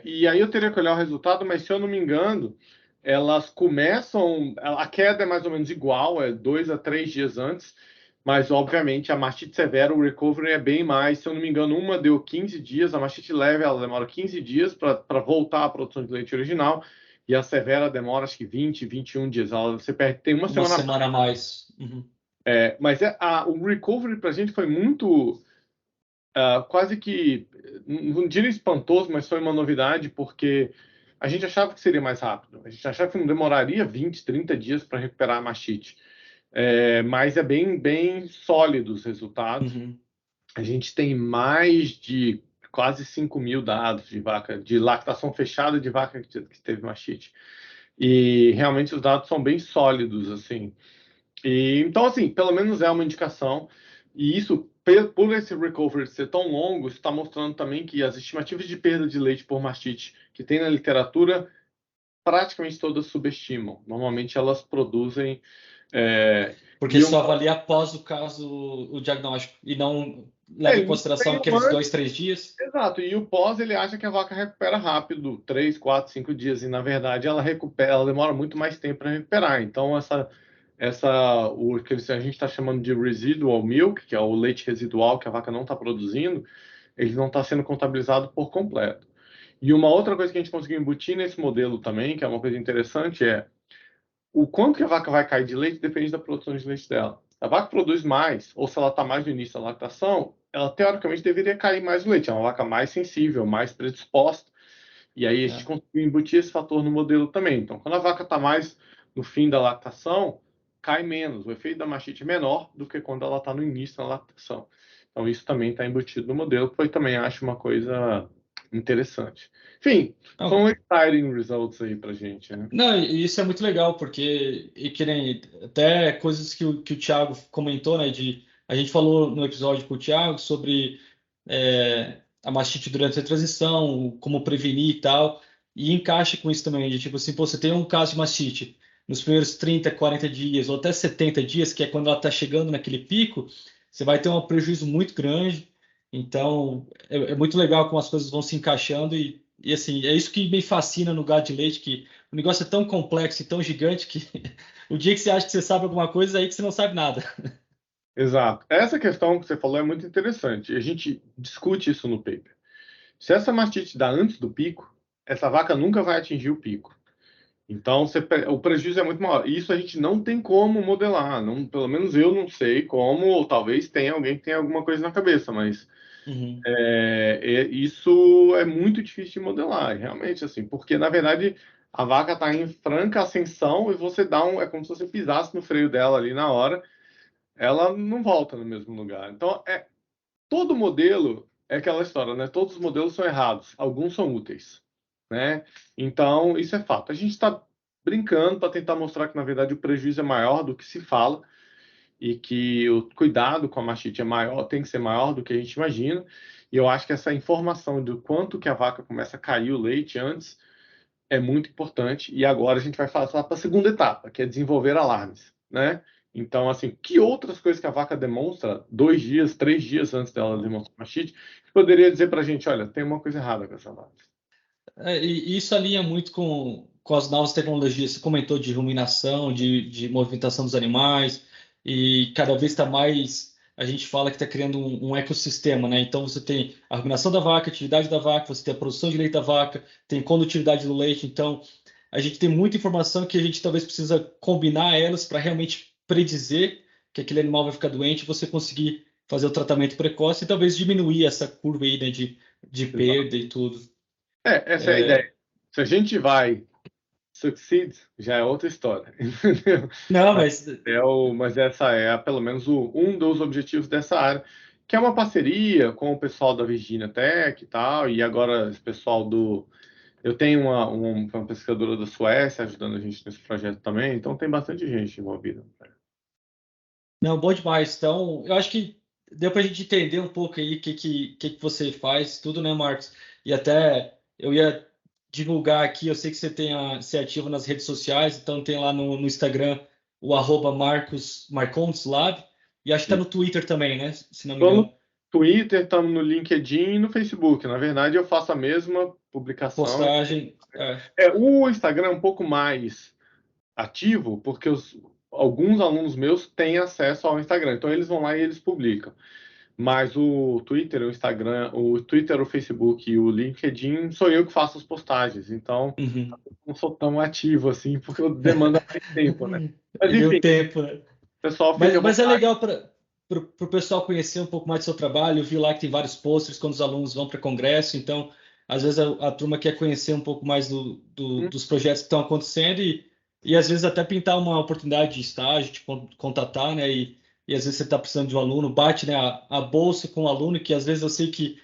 E aí eu teria que olhar o resultado, mas se eu não me engano, elas começam. A queda é mais ou menos igual, é 2 a 3 dias antes, mas obviamente a mastite severa, o recovery é bem mais. Se eu não me engano, uma deu 15 dias, a mastite leve ela demora 15 dias para voltar à produção de leite original, e a severa demora acho que 20, 21 dias. Você perde, tem uma Uma semana. semana a mais. Uhum. Mas o recovery para a gente foi muito. Quase que, não diria espantoso, mas foi uma novidade, porque a gente achava que seria mais rápido. A gente achava que não demoraria 20, 30 dias para recuperar a mastite. Mas é bem, bem sólido os resultados. Uhum. A gente tem mais de quase 5.000 dados de vaca, de lactação fechada de vaca que teve mastite. E realmente os dados são bem sólidos, assim. Então, assim, pelo menos é uma indicação. E isso, por esse recovery ser tão longo, está mostrando também que as estimativas de perda de leite por mastite que tem na literatura, praticamente todas subestimam. Normalmente elas produzem. É, Porque e só uma, avalia após o caso, o diagnóstico, e não leva em ele não consideração tem aqueles 2, 3 dias. exato. E o pós, ele acha que a vaca recupera rápido, 3, 4, 5 dias. E na verdade ela recupera, ela demora muito mais tempo para recuperar. Então, o que a gente está chamando de residual milk, que é o leite residual que a vaca não está produzindo, ele não está sendo contabilizado por completo. E uma outra coisa que a gente conseguiu embutir nesse modelo também, que é uma coisa interessante, é o quanto que a vaca vai cair de leite depende da produção de leite dela. Se a vaca produz mais, ou se ela está mais no início da lactação, ela teoricamente deveria cair mais o leite. É uma vaca mais sensível, mais predisposta. E aí a gente É. conseguiu embutir esse fator no modelo também. Então, quando a vaca está mais no fim da lactação, cai menos. O efeito da mastite é menor do que quando ela está no início da lactação. Então, isso também está embutido no modelo, que eu também acho uma coisa interessante. Enfim, Não, são exciting results aí para gente, né? não, e isso é muito legal, porque, e que nem até coisas que o Thiago comentou, né? A gente falou no episódio com o Thiago sobre a mastite durante a transição, como prevenir e tal, e encaixa com isso também, de tipo assim, pô, você tem um caso de mastite nos primeiros 30, 40 dias, ou até 70 dias, que é quando ela está chegando naquele pico, você vai ter um prejuízo muito grande. Então, é muito legal como as coisas vão se encaixando e assim, é isso que me fascina no gado de leite, que o negócio é tão complexo e tão gigante que o dia que você acha que você sabe alguma coisa, é aí que você não sabe nada. Exato. Essa questão que você falou é muito interessante. A gente discute isso no paper. Se essa mastite dá antes do pico, essa vaca nunca vai atingir o pico. Então, o prejuízo é muito maior. E isso a gente não tem como modelar. Não, pelo menos eu não sei como, ou talvez tenha alguém que tenha alguma coisa na cabeça, mas Uhum. isso é muito difícil de modelar, realmente, assim, porque na verdade a vaca está em franca ascensão e você dá é como se você pisasse no freio dela ali na hora. ela não volta no mesmo lugar. Então, todo modelo é aquela história, né? Todos os modelos são errados, alguns são úteis, né? Então, isso é fato. A gente está brincando para tentar mostrar que, na verdade, o prejuízo é maior do que se fala e que o cuidado com a mastite é maior, tem que ser maior do que a gente imagina. E eu acho que essa informação do quanto que a vaca começa a cair o leite antes é muito importante. E agora a gente vai passar para a segunda etapa, que é desenvolver alarmes, né? Então, assim, que outras coisas que a vaca demonstra 2 dias, 3 dias antes dela demonstrar mastite, que poderia dizer para a gente, olha, tem uma coisa errada com essa vaca. E isso alinha muito com as novas tecnologias. Você comentou de ruminação, de movimentação dos animais, e cada vez está mais. A gente fala que está criando um ecossistema, né? Então você tem a ruminação da vaca, a atividade da vaca, você tem a produção de leite da vaca, tem condutividade do leite. Então a gente tem muita informação que a gente talvez precisa combinar elas para realmente predizer que aquele animal vai ficar doente, e você conseguir fazer o tratamento precoce e talvez diminuir essa curva aí, né, de Exato. perda e tudo. Essa é a ideia. Se a gente vai succeed, já é outra história, entendeu? Não, mas Mas essa é pelo menos um dos objetivos dessa área, que é uma parceria com o pessoal da Virginia Tech e tal, e agora esse pessoal do. Eu tenho uma pesquisadora da Suécia ajudando a gente nesse projeto também, então tem bastante gente envolvida. não, bom demais. Então, eu acho que deu para a gente entender um pouco aí o que você faz, tudo, né, Marcos? E até eu ia divulgar aqui, eu sei que você você é ativo nas redes sociais, então tem lá no Instagram o Marcondes Lab, e acho que está no Twitter também, né? Se não me Estamos engano. no Twitter, estamos no LinkedIn e no Facebook. Na verdade, eu faço a mesma publicação. Postagem. O Instagram é um pouco mais ativo, porque alguns alunos meus têm acesso ao Instagram, então eles vão lá e eles publicam. Mas o Twitter, o Facebook e o LinkedIn sou eu que faço as postagens, então Uhum. não sou tão ativo assim, porque demanda mais tempo, né? Mas E enfim, o tempo, né? o pessoal fica à Mas é vontade. legal para o pessoal conhecer um pouco mais do seu trabalho. Eu vi lá que tem vários posters quando os alunos vão para congresso, então às vezes a turma quer conhecer um pouco mais dos projetos que estão acontecendo e às vezes até pintar uma oportunidade de estágio, te contatar, né? E às vezes você está precisando de um aluno, bate, né, a bolsa com o aluno, que às vezes eu sei que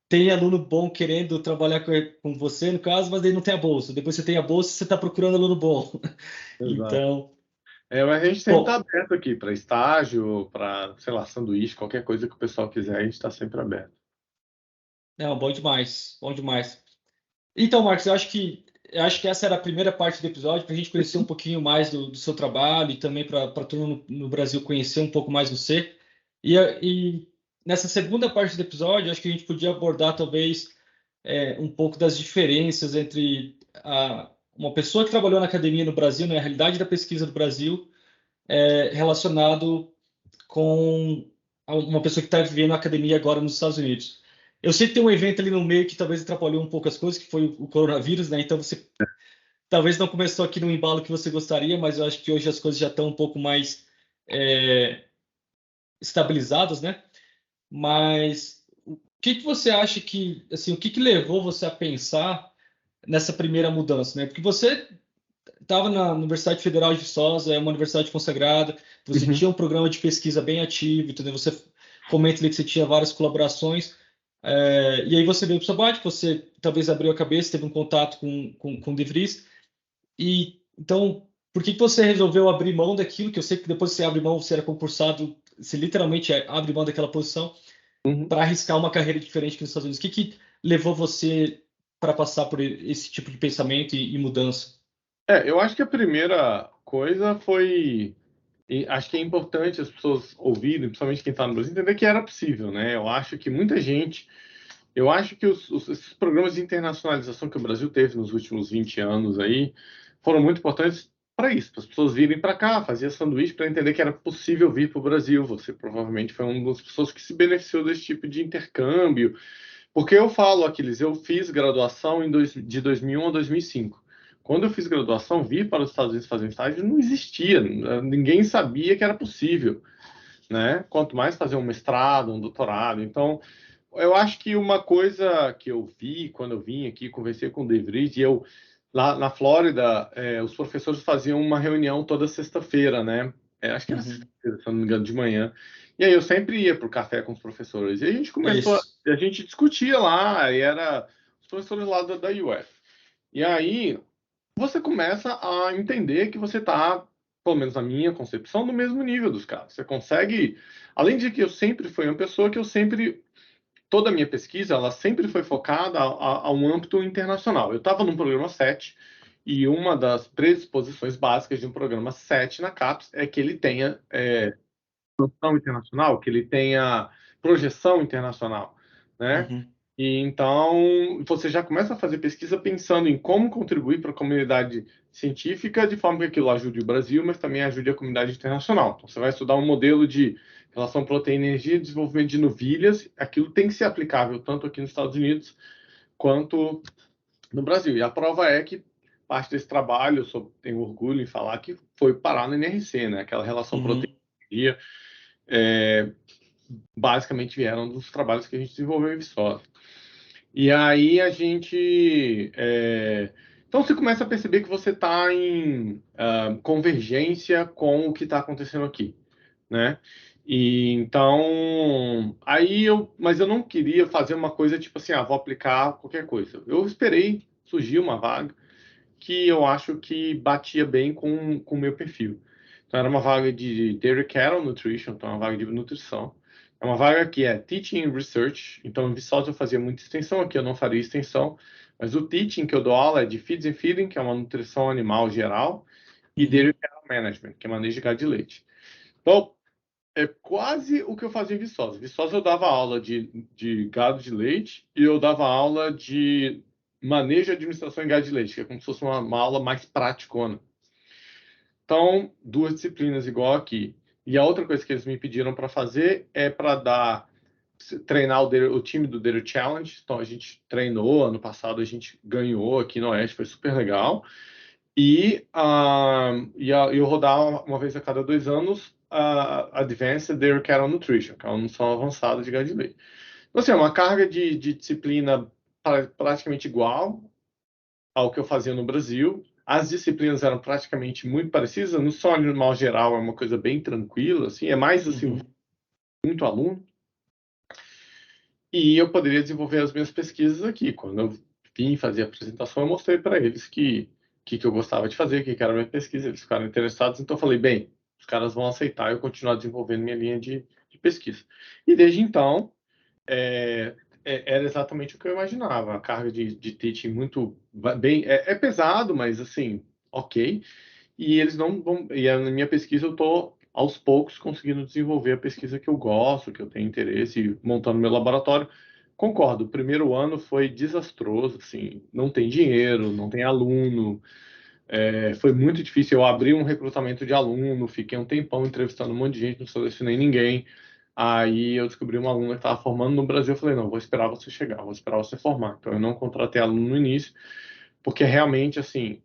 tem aluno bom querendo trabalhar com você, no caso, mas ele não tem a bolsa. Depois você tem a bolsa, você está procurando aluno bom. Exato. Então, Mas a gente sempre está bom, aberto aqui para estágio, para, sei lá, sanduíche, qualquer coisa que o pessoal quiser, a gente está sempre aberto. não, bom demais, bom demais. Então, Marcos, eu acho que essa era a primeira parte do episódio, para a gente conhecer um pouquinho mais do seu trabalho e também para a turma no Brasil conhecer um pouco mais você. E nessa segunda parte do episódio, acho que a gente podia abordar talvez um pouco das diferenças entre uma pessoa que trabalhou na academia no Brasil, né, a realidade da pesquisa do Brasil, relacionado com uma pessoa que está vivendo a academia agora nos Estados Unidos. Eu sei que tem um evento ali no meio que talvez atrapalhou um pouco as coisas, que foi o coronavírus, né? Então você talvez não começou aqui no embalo que você gostaria, mas eu acho que hoje as coisas já estão um pouco mais é, estabilizadas, né? Mas o que você acha que, assim, o que levou você a pensar nessa primeira mudança, né? Porque você estava na Universidade Federal de Viçosa, é uma universidade consagrada, você Uhum. tinha um programa de pesquisa bem ativo, entendeu? Você comenta ali que você tinha várias colaborações, e aí você veio para o sabático, você talvez abriu a cabeça, teve um contato com o De Vries, e então, por que você resolveu abrir mão daquilo, que eu sei que depois que você abre mão, você era concursado, você literalmente abre mão daquela posição, Uhum. para arriscar uma carreira diferente aqui nos Estados Unidos? O que levou você para passar por esse tipo de pensamento e mudança? Eu acho que a primeira coisa foi. E acho que é importante as pessoas ouvirem, principalmente quem está no Brasil, entender que era possível, né? Eu acho que muita gente. Eu acho que esses programas de internacionalização que o Brasil teve nos últimos 20 anos aí foram muito importantes para isso, para as pessoas virem para cá, fazer sanduíche para entender que era possível vir para o Brasil. Você provavelmente foi uma das pessoas que se beneficiou desse tipo de intercâmbio. Porque eu falo, Aquiles, eu fiz graduação de 2001 a 2005. Quando eu fiz graduação, vir para os Estados Unidos fazer um estágio não existia, ninguém sabia que era possível, né? Quanto mais fazer um mestrado, um doutorado. Então, eu acho que uma coisa que eu vi quando eu vim aqui, conversei com o De Vries, e eu, lá na Flórida, os professores faziam uma reunião toda sexta-feira, né? acho que era Uhum. sexta-feira, se eu não me engano, de manhã. E aí eu sempre ia para o café com os professores. E a gente começou, Isso. a gente discutia lá, e era os professores lá da UF. E aí você começa a entender que você está, pelo menos na minha concepção, no mesmo nível dos caras. Você consegue, além de que eu sempre fui uma pessoa que eu sempre, toda a minha pesquisa, ela sempre foi focada a um âmbito internacional. Eu estava num programa 7 e uma das predisposições básicas de um programa 7 na CAPES é que ele tenha noção internacional, que ele tenha projeção internacional, né? Uhum. E então você já começa a fazer pesquisa pensando em como contribuir para a comunidade científica de forma que aquilo ajude o Brasil, mas também ajude a comunidade internacional. Então você vai estudar um modelo de relação proteína-energia, desenvolvimento de novilhas, aquilo tem que ser aplicável tanto aqui nos Estados Unidos quanto no Brasil. E a prova é que parte desse trabalho, eu tenho orgulho em falar que foi parar no NRC, né? Aquela relação Uhum. proteína-energia basicamente vieram dos trabalhos que a gente desenvolveu em Viçosa. E aí a gente. Então você começa a perceber que você está em convergência com o que está acontecendo aqui, né? E então, mas eu não queria fazer uma coisa tipo assim, vou aplicar qualquer coisa. Eu esperei surgir uma vaga que eu acho que batia bem com o meu perfil. Então, era uma vaga de Dairy Cattle Nutrition, então uma vaga de nutrição. É uma vaga que é Teaching and Research, então em Viçosa eu fazia muita extensão, aqui eu não faria extensão, mas o teaching que eu dou aula é de Feeds and Feeding, que é uma nutrição animal geral, e Dairy Uhum. Cattle Management, que é manejo de gado de leite. Então, é quase o que eu fazia em Viçosa. Viçosa eu dava aula de gado de leite e eu dava aula de manejo e administração em gado de leite, que é como se fosse uma aula mais praticona. Então, duas disciplinas igual aqui. E a outra coisa que eles me pediram para fazer é para treinar o time do Dairy Challenge. Então, a gente treinou, ano passado a gente ganhou aqui no Oeste, foi super legal. Eu rodar uma vez a cada 2 anos a Advanced Dairy Cattle Nutrition, que é uma noção avançada de gado de leite. Então, assim, é uma carga de disciplina praticamente igual ao que eu fazia no Brasil. As disciplinas eram praticamente muito parecidas. No só animal geral é uma coisa bem tranquila, assim, é mais assim, Uhum. muito aluno. E eu poderia desenvolver as minhas pesquisas aqui. Quando eu vim fazer a apresentação, eu mostrei para eles que eu gostava de fazer, que era a minha pesquisa. Eles ficaram interessados, então eu falei, bem, os caras vão aceitar eu continuar desenvolvendo minha linha de pesquisa. E desde então, é, era exatamente o que eu imaginava. A carga de teaching muito bem. É pesado, mas assim, ok. E eles não vão. E na minha pesquisa eu estou aos poucos conseguindo desenvolver a pesquisa que eu gosto, que eu tenho interesse, e montando meu laboratório. Concordo, o primeiro ano foi desastroso, assim, não tem dinheiro, não tem aluno, foi muito difícil. Eu abri um recrutamento de aluno, fiquei um tempão entrevistando um monte de gente, não selecionei ninguém. Aí eu descobri uma aluna que estava formando no Brasil. Eu falei, não, vou esperar você chegar, vou esperar você formar. Então eu não contratei aluno no início, porque realmente, assim,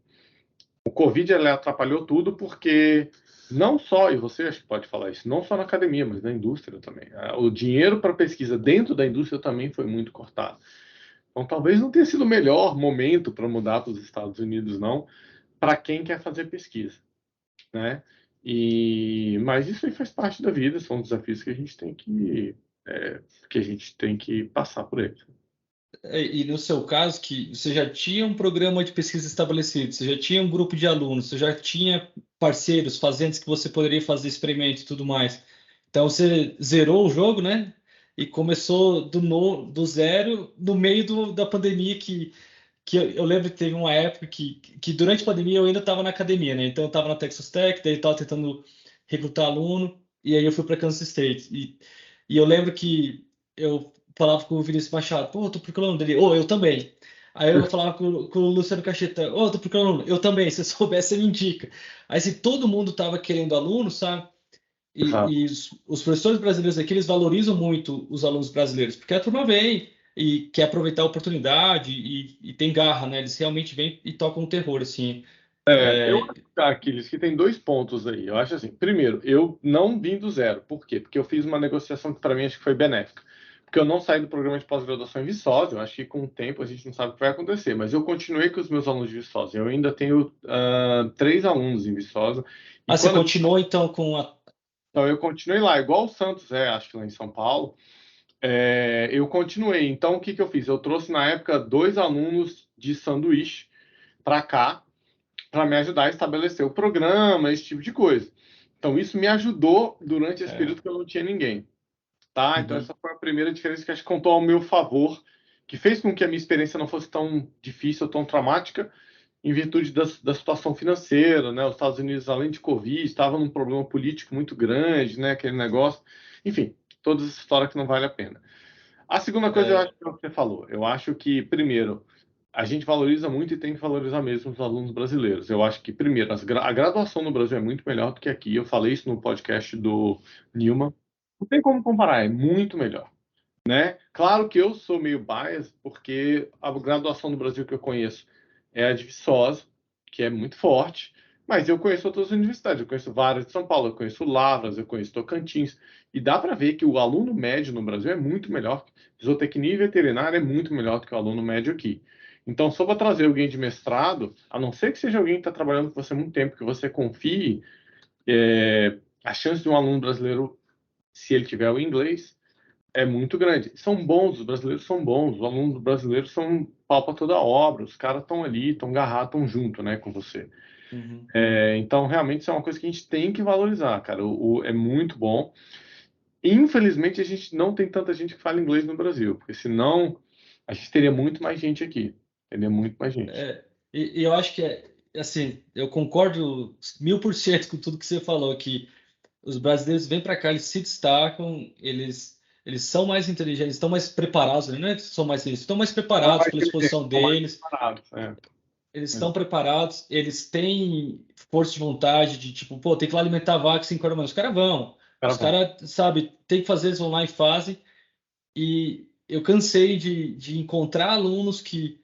o Covid ele atrapalhou tudo, porque não só, e você acho que pode falar isso, não só na academia, mas na indústria também. O dinheiro para pesquisa dentro da indústria também foi muito cortado. Então talvez não tenha sido o melhor momento para mudar para os Estados Unidos, não, para quem quer fazer pesquisa, né? Mas isso aí faz parte da vida, são desafios que a gente tem que passar por eles. E no seu caso, que você já tinha um programa de pesquisa estabelecido, você já tinha um grupo de alunos, você já tinha parceiros, fazendas que você poderia fazer experimentos e tudo mais. Então você zerou o jogo, né? E começou do zero no meio da pandemia que eu lembro que teve uma época que durante a pandemia eu ainda estava na academia, né? Então eu estava na Texas Tech, daí eu estava tentando recrutar aluno, e aí eu fui para Kansas State. E eu lembro que eu falava com o Vinícius Machado, pô, eu tô procurando dele, ô, eu também. Aí eu falava com o Luciano Cacheta, ô, tô procurando, eu também, se eu soubesse, você me indica. Aí assim, todo mundo tava querendo aluno, sabe? E os professores brasileiros aqui, eles valorizam muito os alunos brasileiros, porque a turma vem e quer aproveitar a oportunidade e tem garra, né? Eles realmente vêm e tocam o terror, assim. Eu É, acho, Aquiles, que tem 2 pontos aí. Eu acho assim, primeiro, eu não vim do zero. Por quê? Porque eu fiz uma negociação que para mim acho que foi benéfica. porque eu não saí do programa de pós-graduação em Viçosa. Eu acho que com o tempo a gente não sabe o que vai acontecer, mas eu continuei com os meus alunos de Viçosa. Eu ainda tenho 3 alunos em Viçosa. E Você quando continuou então com a. então, eu continuei lá, igual o Santos acho que lá em São Paulo. Eu continuei. Então, o que que eu fiz? Eu trouxe na época 2 alunos de sanduíche para cá, para me ajudar a estabelecer o programa, esse tipo de coisa. Então, isso me ajudou durante esse É, período que eu não tinha ninguém, tá? Então, uhum, essa foi a primeira diferença que acho que contou ao meu favor, que fez com que a minha experiência não fosse tão difícil ou tão traumática, em virtude da situação financeira, né? Os Estados Unidos, além de Covid, estavam num problema político muito grande, né? Aquele negócio. Enfim, toda essa história que não vale a pena. A segunda coisa, eu acho é, que é o que você falou. Eu acho que, primeiro, a gente valoriza muito e tem que valorizar mesmo os alunos brasileiros. Eu acho que, primeiro, a graduação no Brasil é muito melhor do que aqui. Eu falei isso no podcast do Nilman. Não tem como comparar, é muito melhor, né? Claro que eu sou meio biased, porque a graduação no Brasil que eu conheço é a de Viçosa, que é muito forte, mas eu conheço outras universidades, eu conheço várias de São Paulo, eu conheço Lavras, eu conheço Tocantins, e dá para ver que o aluno médio no Brasil é muito melhor, zootecnia e veterinária é muito melhor do que o aluno médio aqui. Então, só para trazer alguém de mestrado, a não ser que seja alguém que está trabalhando com você há muito tempo, que você confie, a chance de um aluno brasileiro, se ele tiver o inglês, é muito grande. São bons, os brasileiros são bons, os alunos brasileiros são pau para toda obra, os caras estão ali, estão agarrados, estão junto, né, com você. uhum. Então, realmente, isso é uma coisa que a gente tem que valorizar, cara. É muito bom. Infelizmente, a gente não tem tanta gente que fala inglês no Brasil, porque senão a gente teria muito mais gente aqui. Teria muito mais gente. E eu acho que assim, eu concordo 1000% com tudo que você falou, que os brasileiros vêm para cá, eles se destacam, eles são mais inteligentes, estão mais preparados, né? Não é que são mais inteligentes, estão mais São preparados mais pela inteligentes, exposição são mais deles, preparados. eles estão preparados, eles têm força de vontade de, tipo, pô, tem que ir lá alimentar a vaca 5 horas da manhã. Os caras vão. Cara Os bom. caras, sabe, tem que fazer, eles vão lá e fazem. E eu cansei de encontrar alunos que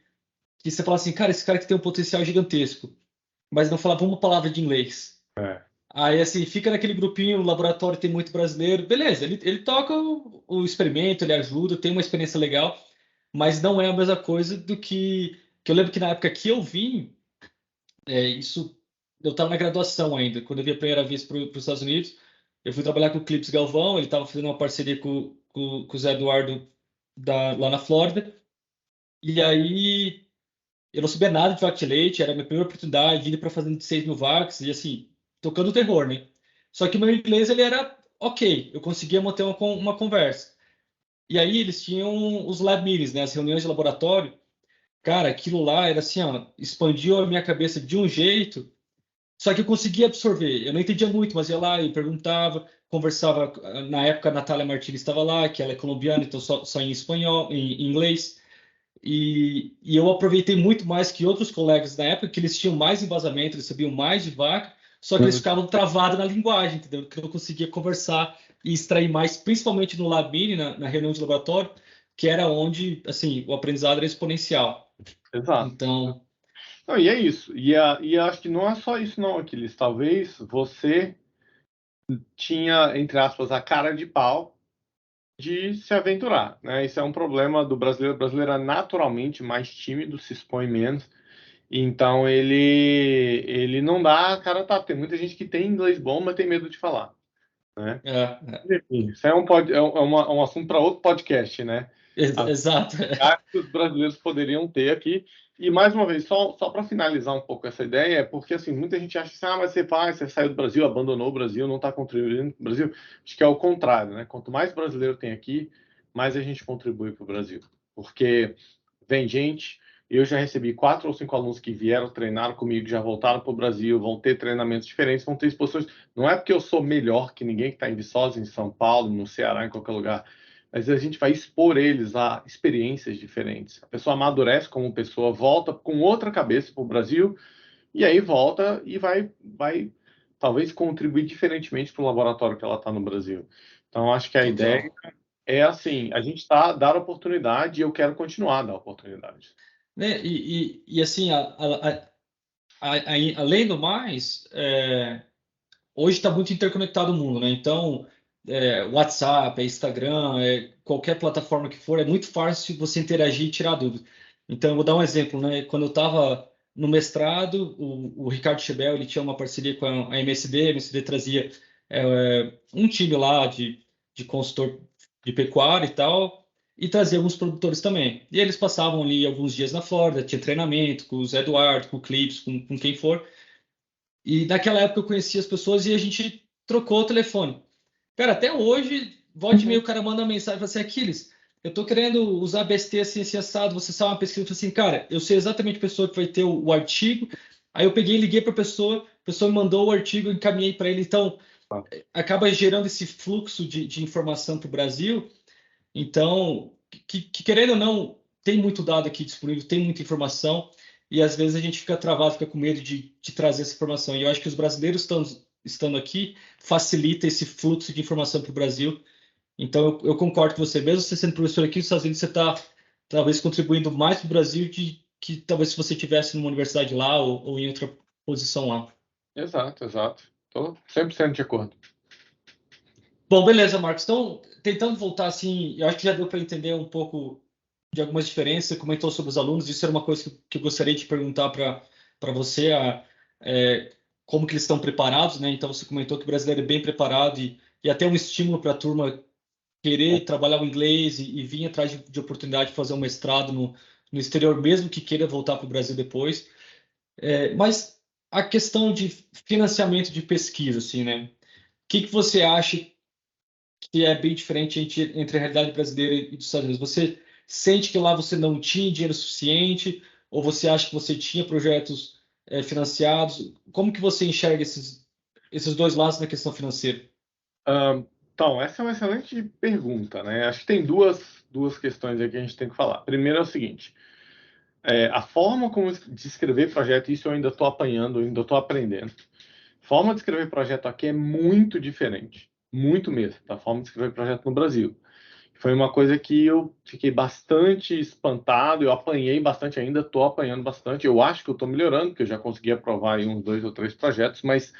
você fala assim, cara, esse cara que tem um potencial gigantesco, mas não falava uma palavra de inglês. É, Aí, assim, fica naquele grupinho, o laboratório tem muito brasileiro, beleza, ele toca o experimento, ele ajuda, tem uma experiência legal, mas não é a mesma coisa do que eu lembro que na época que eu vim, isso, eu estava na graduação ainda, quando eu vi a primeira vez para os Estados Unidos, eu fui trabalhar com o Clips Galvão, ele estava fazendo uma parceria com o Zé Eduardo lá na Flórida, e aí eu não sabia nada de vaca de leite, era a minha primeira oportunidade, indo para fazenda de 6.000 vacas, e assim, tocando terror, né? Só que o meu inglês, ele era ok, eu conseguia manter uma conversa. E aí eles tinham os lab meetings, né? As reuniões de laboratório. Cara, aquilo lá era assim, ó, expandiu a minha cabeça de um jeito. Só que eu conseguia absorver. Eu não entendia muito, mas ia lá e perguntava, conversava. Na época, a Natália Martins estava lá, que ela é colombiana, então só em espanhol, em inglês. E eu aproveitei muito mais que outros colegas na época, que eles tinham mais embasamento, eles sabiam mais de vaca, só que eles ficavam travados na linguagem, entendeu? Que eu não conseguia conversar e extrair mais, principalmente no Labine, na reunião de laboratório, que era onde, assim, o aprendizado era exponencial. exato. Então, Não, e é isso. E acho que não é só isso, não, Aquiles. Talvez você tinha, entre aspas, a cara de pau de se aventurar, né? Isso é um problema do brasileiro. O brasileiro é naturalmente mais tímido, se expõe menos. Então ele não dá a cara a tapa. Tem muita gente que tem inglês bom, mas tem medo de falar, né? é, é, Enfim, isso é um assunto para outro podcast, né? exato. Que os brasileiros poderiam ter aqui. E, mais uma vez, só para finalizar um pouco essa ideia, é porque assim, muita gente acha assim, mas você saiu do Brasil, abandonou o Brasil, não está contribuindo para o Brasil. Acho que é o contrário, né? Quanto mais brasileiro tem aqui, mais a gente contribui para o Brasil. Porque vem gente, eu já recebi 4 ou 5 alunos que vieram, treinaram comigo, já voltaram para o Brasil, vão ter treinamentos diferentes, vão ter exposições. Não é porque eu sou melhor que ninguém que está em Viçosa, em São Paulo, no Ceará, em qualquer lugar, mas a gente vai expor eles a experiências diferentes. A pessoa amadurece como pessoa, volta com outra cabeça para o Brasil, e aí volta e vai talvez contribuir diferentemente para o laboratório que ela está no Brasil. Então, acho que a ideia Total. é assim, a gente está dando oportunidade e eu quero continuar a dar oportunidade. Né? E assim, além do mais, hoje está muito interconectado o mundo, né? Então, WhatsApp, Instagram, qualquer plataforma que for, é muito fácil você interagir e tirar dúvidas. Então, eu vou dar um exemplo, né? Quando eu estava no mestrado, o Ricardo Chebel, ele tinha uma parceria com a MSD. A MSD trazia um time lá de consultor de pecuária e tal, e trazia alguns produtores também. E eles passavam ali alguns dias na Flórida, tinha treinamento com o Zé Eduardo, com o Clips, com quem for. E naquela época eu conhecia as pessoas e a gente trocou o telefone. Cara, até hoje, volta e meia o cara manda uma mensagem e fala assim, Aquiles, eu tô querendo usar BST assim, assim, assado, você sabe uma pesquisa? Eu falei assim, cara, eu sei exatamente a pessoa que vai ter o artigo. Aí eu peguei e liguei para a pessoa me mandou o artigo, eu encaminhei para ele. Então, acaba gerando esse fluxo de informação para o Brasil. Então, que querendo ou não, tem muito dado aqui disponível, tem muita informação, e às vezes a gente fica travado, fica com medo de trazer essa informação. E eu acho que os brasileiros estando aqui facilita esse fluxo de informação para o Brasil. Então, eu concordo com você. Mesmo você sendo professor aqui nos Estados Unidos, você está talvez contribuindo mais para o Brasil de que talvez se você tivesse numa universidade lá ou em outra posição lá. Exato, exato. Estou 100% de acordo. Bom, beleza, Marcos. Então, tentando voltar assim, eu acho que já deu para entender um pouco de algumas diferenças. Você comentou sobre os alunos, isso era uma coisa que eu gostaria de perguntar para você, é, como que eles estão preparados, né? Então, você comentou que o brasileiro é bem preparado e até um estímulo para a turma querer trabalhar o inglês e vir atrás de oportunidade de fazer um mestrado no exterior, mesmo que queira voltar para o Brasil depois. Mas a questão de financiamento de pesquisa, assim, né? O que você acha que é bem diferente entre a realidade brasileira e dos Estados Unidos? Você sente que lá você não tinha dinheiro suficiente ou você acha que você tinha projetos financiados? Como que você enxerga esses dois lados na questão financeira? Então, essa é uma excelente pergunta, né? Acho que tem duas questões aqui que a gente tem que falar. Primeiro é o seguinte, a forma como de escrever projeto, isso eu ainda estou apanhando, eu ainda estou aprendendo. A forma de escrever projeto aqui é muito diferente, muito mesmo, da forma de escrever projeto no Brasil. Foi uma coisa que eu fiquei bastante espantado, eu apanhei bastante ainda, estou apanhando bastante. Eu acho que eu estou melhorando, porque eu já consegui aprovar aí uns 2 ou 3 projetos, mas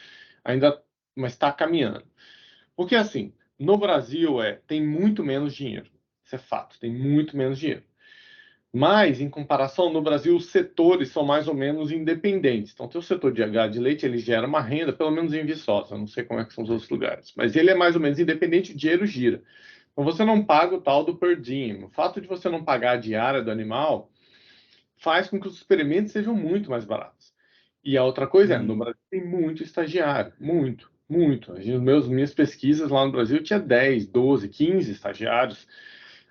ainda está caminhando. Porque assim, no Brasil tem muito menos dinheiro. Isso é fato, tem muito menos dinheiro. Mas, em comparação, no Brasil, os setores são mais ou menos independentes. Então, tem o setor de H de leite, ele gera uma renda, pelo menos em Viçosa. Eu não sei como é que são os outros lugares. Mas ele é mais ou menos independente, o dinheiro gira. Então, você não paga o tal do per diem. O fato de você não pagar a diária do animal faz com que os experimentos sejam muito mais baratos. E a outra coisa no Brasil tem muito estagiário, muito, muito. Minhas pesquisas lá no Brasil tinha 10, 12, 15 estagiários,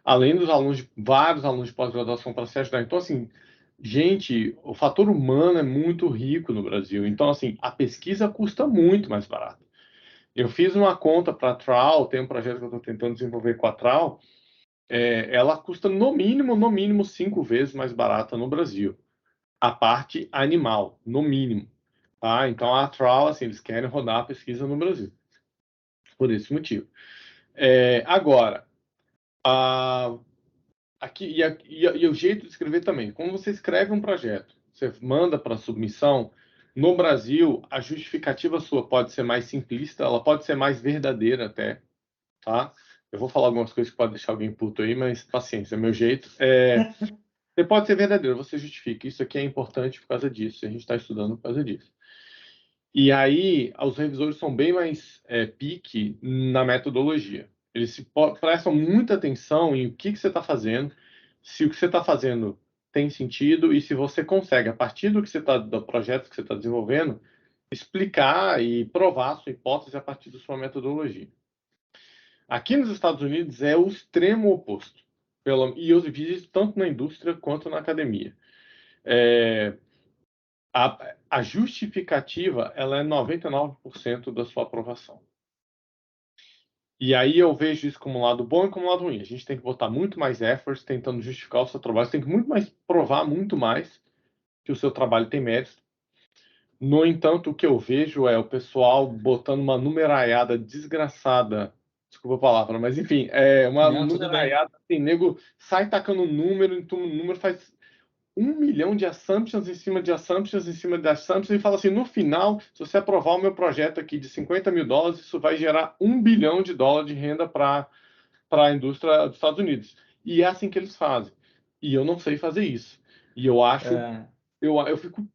além dos alunos, vários alunos de pós-graduação para se ajudar. Então, assim, gente, o fator humano é muito rico no Brasil. Então, assim, a pesquisa custa muito mais barato. Eu fiz uma conta para a Trau, tem um projeto que eu estou tentando desenvolver com a Trau, ela custa no mínimo 5 vezes mais barata no Brasil. A parte animal, no mínimo. Tá? Então, a Trau, assim, eles querem rodar a pesquisa no Brasil. Por esse motivo. Agora, aqui, e o jeito de escrever também. Quando você escreve um projeto, você manda para submissão, no Brasil, a justificativa sua pode ser mais simplista, ela pode ser mais verdadeira até, tá? Eu vou falar algumas coisas que podem deixar alguém puto aí, mas paciência, é meu jeito. Você pode ser verdadeiro, você justifica. Isso aqui é importante por causa disso, a gente está estudando por causa disso. E aí, os revisores são bem mais pique na metodologia. Eles prestam muita atenção em o que você está fazendo, se o que você está fazendo tem sentido e se você consegue, a partir do projeto que você está desenvolvendo, explicar e provar a sua hipótese a partir da sua metodologia. Aqui nos Estados Unidos é o extremo oposto. E eu vi isso tanto na indústria quanto na academia. A justificativa ela é 99% da sua aprovação. E aí eu vejo isso como um lado bom e como um lado ruim. A gente tem que botar muito mais efforts tentando justificar o seu trabalho. Você tem que muito mais provar muito mais que o seu trabalho tem mérito. No entanto, o que eu vejo é o pessoal botando uma numeraiada desgraçada. Desculpa a palavra, mas enfim, uma Não, tudo bem. numeraiada assim, nego sai tacando um número, então o número faz 1 milhão de assumptions em cima de assumptions em cima de assumptions e fala assim, no final, se você aprovar o meu projeto aqui de $50 mil, isso vai gerar $1 bilhão de renda para a indústria dos Estados Unidos. E é assim que eles fazem. E eu não sei fazer isso. E eu acho, É, eu fico,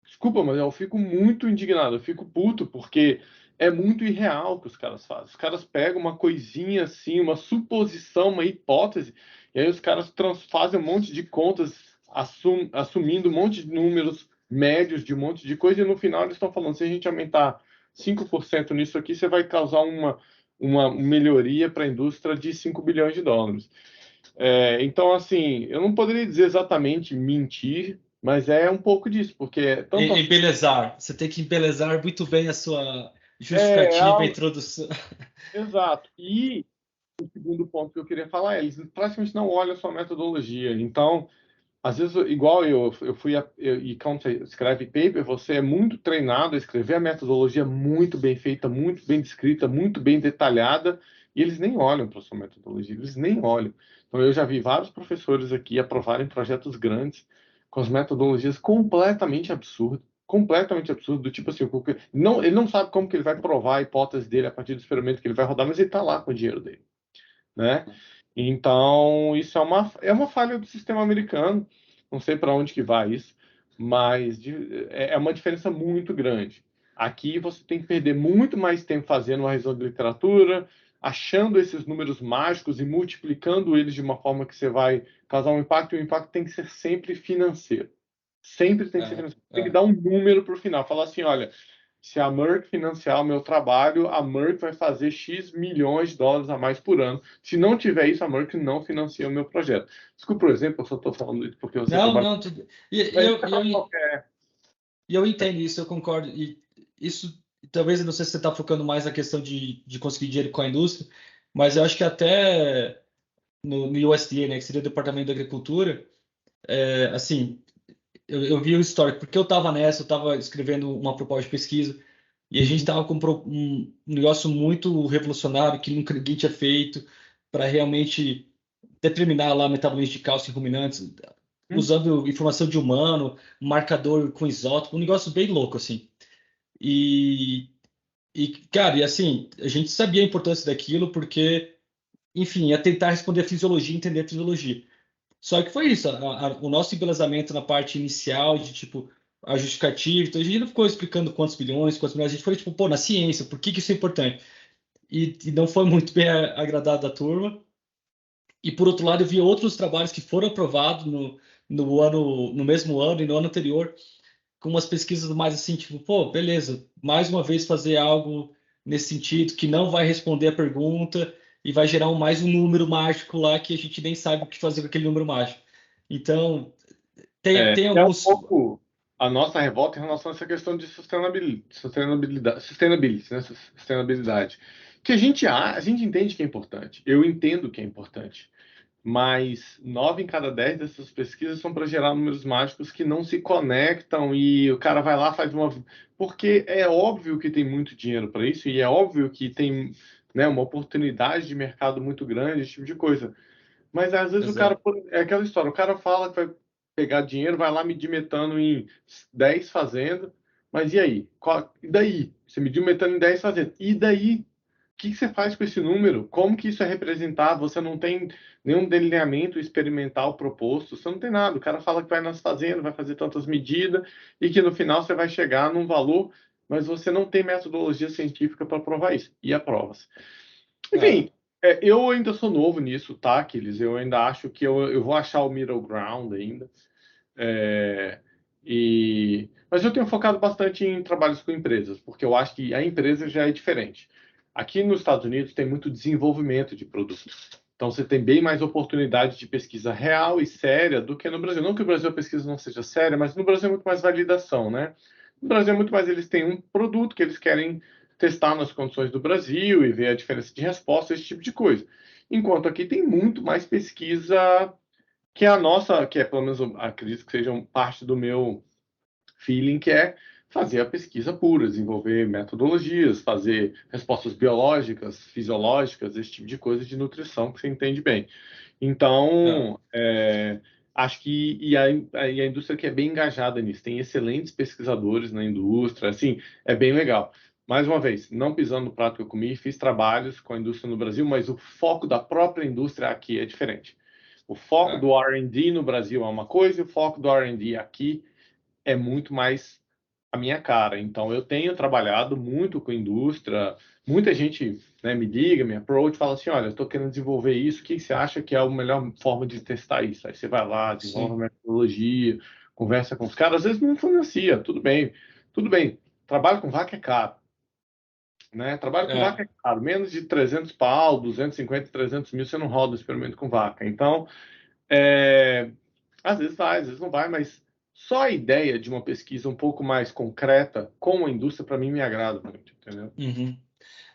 desculpa, mas eu fico muito indignado, eu fico puto, porque é muito irreal o que os caras fazem. Os caras pegam uma coisinha assim, uma suposição, uma hipótese, e aí os caras fazem um monte de contas, assumindo um monte de números médios de um monte de coisa, e no final eles estão falando, se a gente aumentar 5% nisso aqui, você vai causar uma melhoria para a indústria de $5 bilhões. Então, assim, eu não poderia dizer exatamente mentir, mas é um pouco disso, porque é tanto assim. embelezar. Você tem que embelezar muito bem a sua É, justificativa e introdução. exato. E o segundo ponto que eu queria falar é, eles praticamente não olham a sua metodologia. Então, às vezes, igual eu fui, e quando você escreve paper, você é muito treinado a escrever a metodologia muito bem feita, muito bem descrita, muito bem detalhada, e eles nem olham para a sua metodologia, eles nem olham. Então, eu já vi vários professores aqui aprovarem projetos grandes com as metodologias completamente absurdo, do tipo assim, não, ele não sabe como que ele vai provar a hipótese dele a partir do experimento que ele vai rodar, mas ele está lá com o dinheiro dele, né? Então, isso é uma falha do sistema americano. Não sei para onde que vai isso, mas é uma diferença muito grande. Aqui você tem que perder muito mais tempo fazendo uma revisão de literatura, achando esses números mágicos e multiplicando eles de uma forma que você vai causar um impacto, e o impacto tem que ser sempre financeiro. Sempre tem que ser É, financeiro. Tem que é. dar um número para o final. Falar assim, olha, se a Merck financiar o meu trabalho, a Merck vai fazer X milhões de dólares a mais por ano. Se não tiver isso, a Merck não financia o meu projeto. Desculpa, por exemplo, eu só estou falando isso porque você Não, trabalha. não, tudo. E Mas eu, e eu, qualquer. e eu entendo isso, eu concordo. E isso, talvez, eu não sei se você está focando mais na questão de conseguir dinheiro com a indústria, mas eu acho que até no USDA, né, que seria o Departamento da Agricultura, assim, eu vi o histórico, porque eu estava nessa, eu estava escrevendo uma proposta de pesquisa, e a gente Uhum. estava com um negócio muito revolucionário que nunca ninguém tinha feito para realmente determinar lá metabolismo de cálcio em ruminantes, usando informação de humano, marcador com isótopo, um negócio bem louco, assim. E, cara, e assim, a gente sabia a importância daquilo porque, enfim, ia tentar responder a fisiologia, entender a fisiologia. Só que foi isso, o nosso embelezamento na parte inicial de tipo a justificativa, então a gente não ficou explicando quantos milhões, a gente foi tipo, pô, na ciência, por que que isso é importante? E não foi muito bem agradado da turma. E por outro lado, eu vi outros trabalhos que foram aprovados no mesmo ano e no ano anterior, com umas pesquisas mais assim, tipo, pô, beleza, mais uma vez fazer algo nesse sentido que não vai responder a pergunta e vai gerar mais um número mágico lá que a gente nem sabe o que fazer com aquele número mágico. Então, tem É um alguns. pouco a nossa revolta em relação a essa questão de sustainability, né? Sustentabilidade. Que a gente entende que é importante. Eu entendo que é importante. Mas 9 em cada 10 dessas pesquisas são para gerar números mágicos que não se conectam e o cara vai lá faz uma. Porque é óbvio que tem muito dinheiro para isso e é óbvio que tem, né, uma oportunidade de mercado muito grande, esse tipo de coisa. Mas às vezes o cara. Exato. É aquela história: o cara fala que vai pegar dinheiro, vai lá medir metano em 10 fazendas, mas e aí? E daí? Você mediu metano em 10 fazendas. E daí? O que você faz com esse número? Como que isso é representado? Você não tem nenhum delineamento experimental proposto, você não tem nada. O cara fala que vai nas fazendas, vai fazer tantas medidas e que no final você vai chegar num valor, mas você não tem metodologia científica para provar isso. E aprova-se. É, Enfim, eu ainda sou novo nisso, tá, Aquiles? Eu ainda acho que eu vou achar o middle ground ainda. É, mas eu tenho focado bastante em trabalhos com empresas, porque eu acho que a empresa já é diferente. Aqui nos Estados Unidos tem muito desenvolvimento de produtos. Então você tem bem mais oportunidade de pesquisa real e séria do que no Brasil. Não que o Brasil a pesquisa não seja séria, mas no Brasil é muito mais validação, né? No Brasil é muito mais eles têm um produto que eles querem testar nas condições do Brasil e ver a diferença de resposta, esse tipo de coisa. Enquanto aqui tem muito mais pesquisa que é a nossa, que é pelo menos acredito que seja parte do meu feeling, que é fazer a pesquisa pura, desenvolver metodologias, fazer respostas biológicas, fisiológicas, esse tipo de coisa de nutrição que você entende bem. é. Então, acho que e a indústria que é bem engajada nisso, tem excelentes pesquisadores na indústria, assim, é bem legal. Mais uma vez, não pisando no prato que eu comi, fiz trabalhos com a indústria no Brasil, mas o foco da própria indústria aqui é diferente. O foco Tá? do R&D no Brasil é uma coisa e o foco do R&D aqui é muito mais a minha cara. Então, eu tenho trabalhado muito com indústria. Muita gente, né, me liga, me approach, fala assim: olha, eu estou querendo desenvolver isso, o que você acha que é a melhor forma de testar isso? Aí você vai lá, desenvolve Sim. uma metodologia, conversa com os caras. Às vezes não financia, tudo bem, tudo bem. Trabalho com vaca é caro, né? Trabalho com É. vaca é caro. Menos de 300 pau, 250, 300 mil, você não roda o experimento com vaca. Então, é, às vezes vai, às vezes não vai, mas só a ideia de uma pesquisa um pouco mais concreta com a indústria, para mim, me agrada muito, entendeu? Uhum.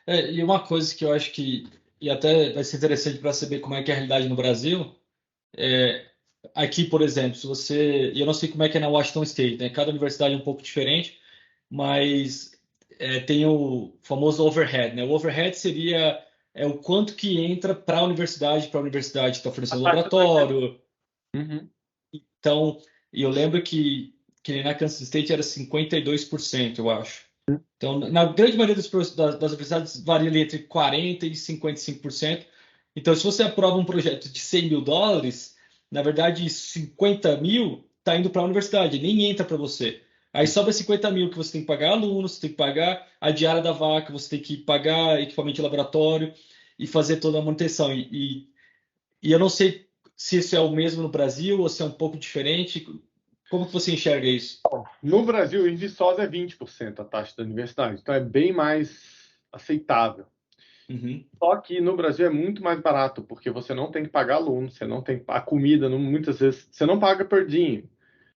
E uma coisa que eu acho que, e até vai ser interessante para saber como é que é a realidade no Brasil, é, aqui, por exemplo, se você, e eu não sei como é que é na Washington State, né? Cada universidade é um pouco diferente, mas tem o famoso overhead, né? O overhead seria o quanto que entra para a universidade está A oferecendo taxa do evento. laboratório. Uhum. Então, e eu lembro que na Kansas State era 52%, eu acho. Então, na grande maioria das universidades varia ali entre 40% e 55%. Então, se você aprova um projeto de US$ 100.000, na verdade, 50 mil está indo para a universidade, nem entra para você. Aí sobra 50 mil que você tem que pagar alunos, você tem que pagar a diária da vaca, você tem que pagar equipamento de laboratório e fazer toda a manutenção. E eu não sei se isso é o mesmo no Brasil ou se é um pouco diferente. Como que você enxerga isso? No Brasil, em Viçosa é 20% a taxa da universidade, então é bem mais aceitável. Uhum, Só que no Brasil é muito mais barato, porque você não tem que pagar aluno, você não tem a comida, muitas vezes você não paga per dia.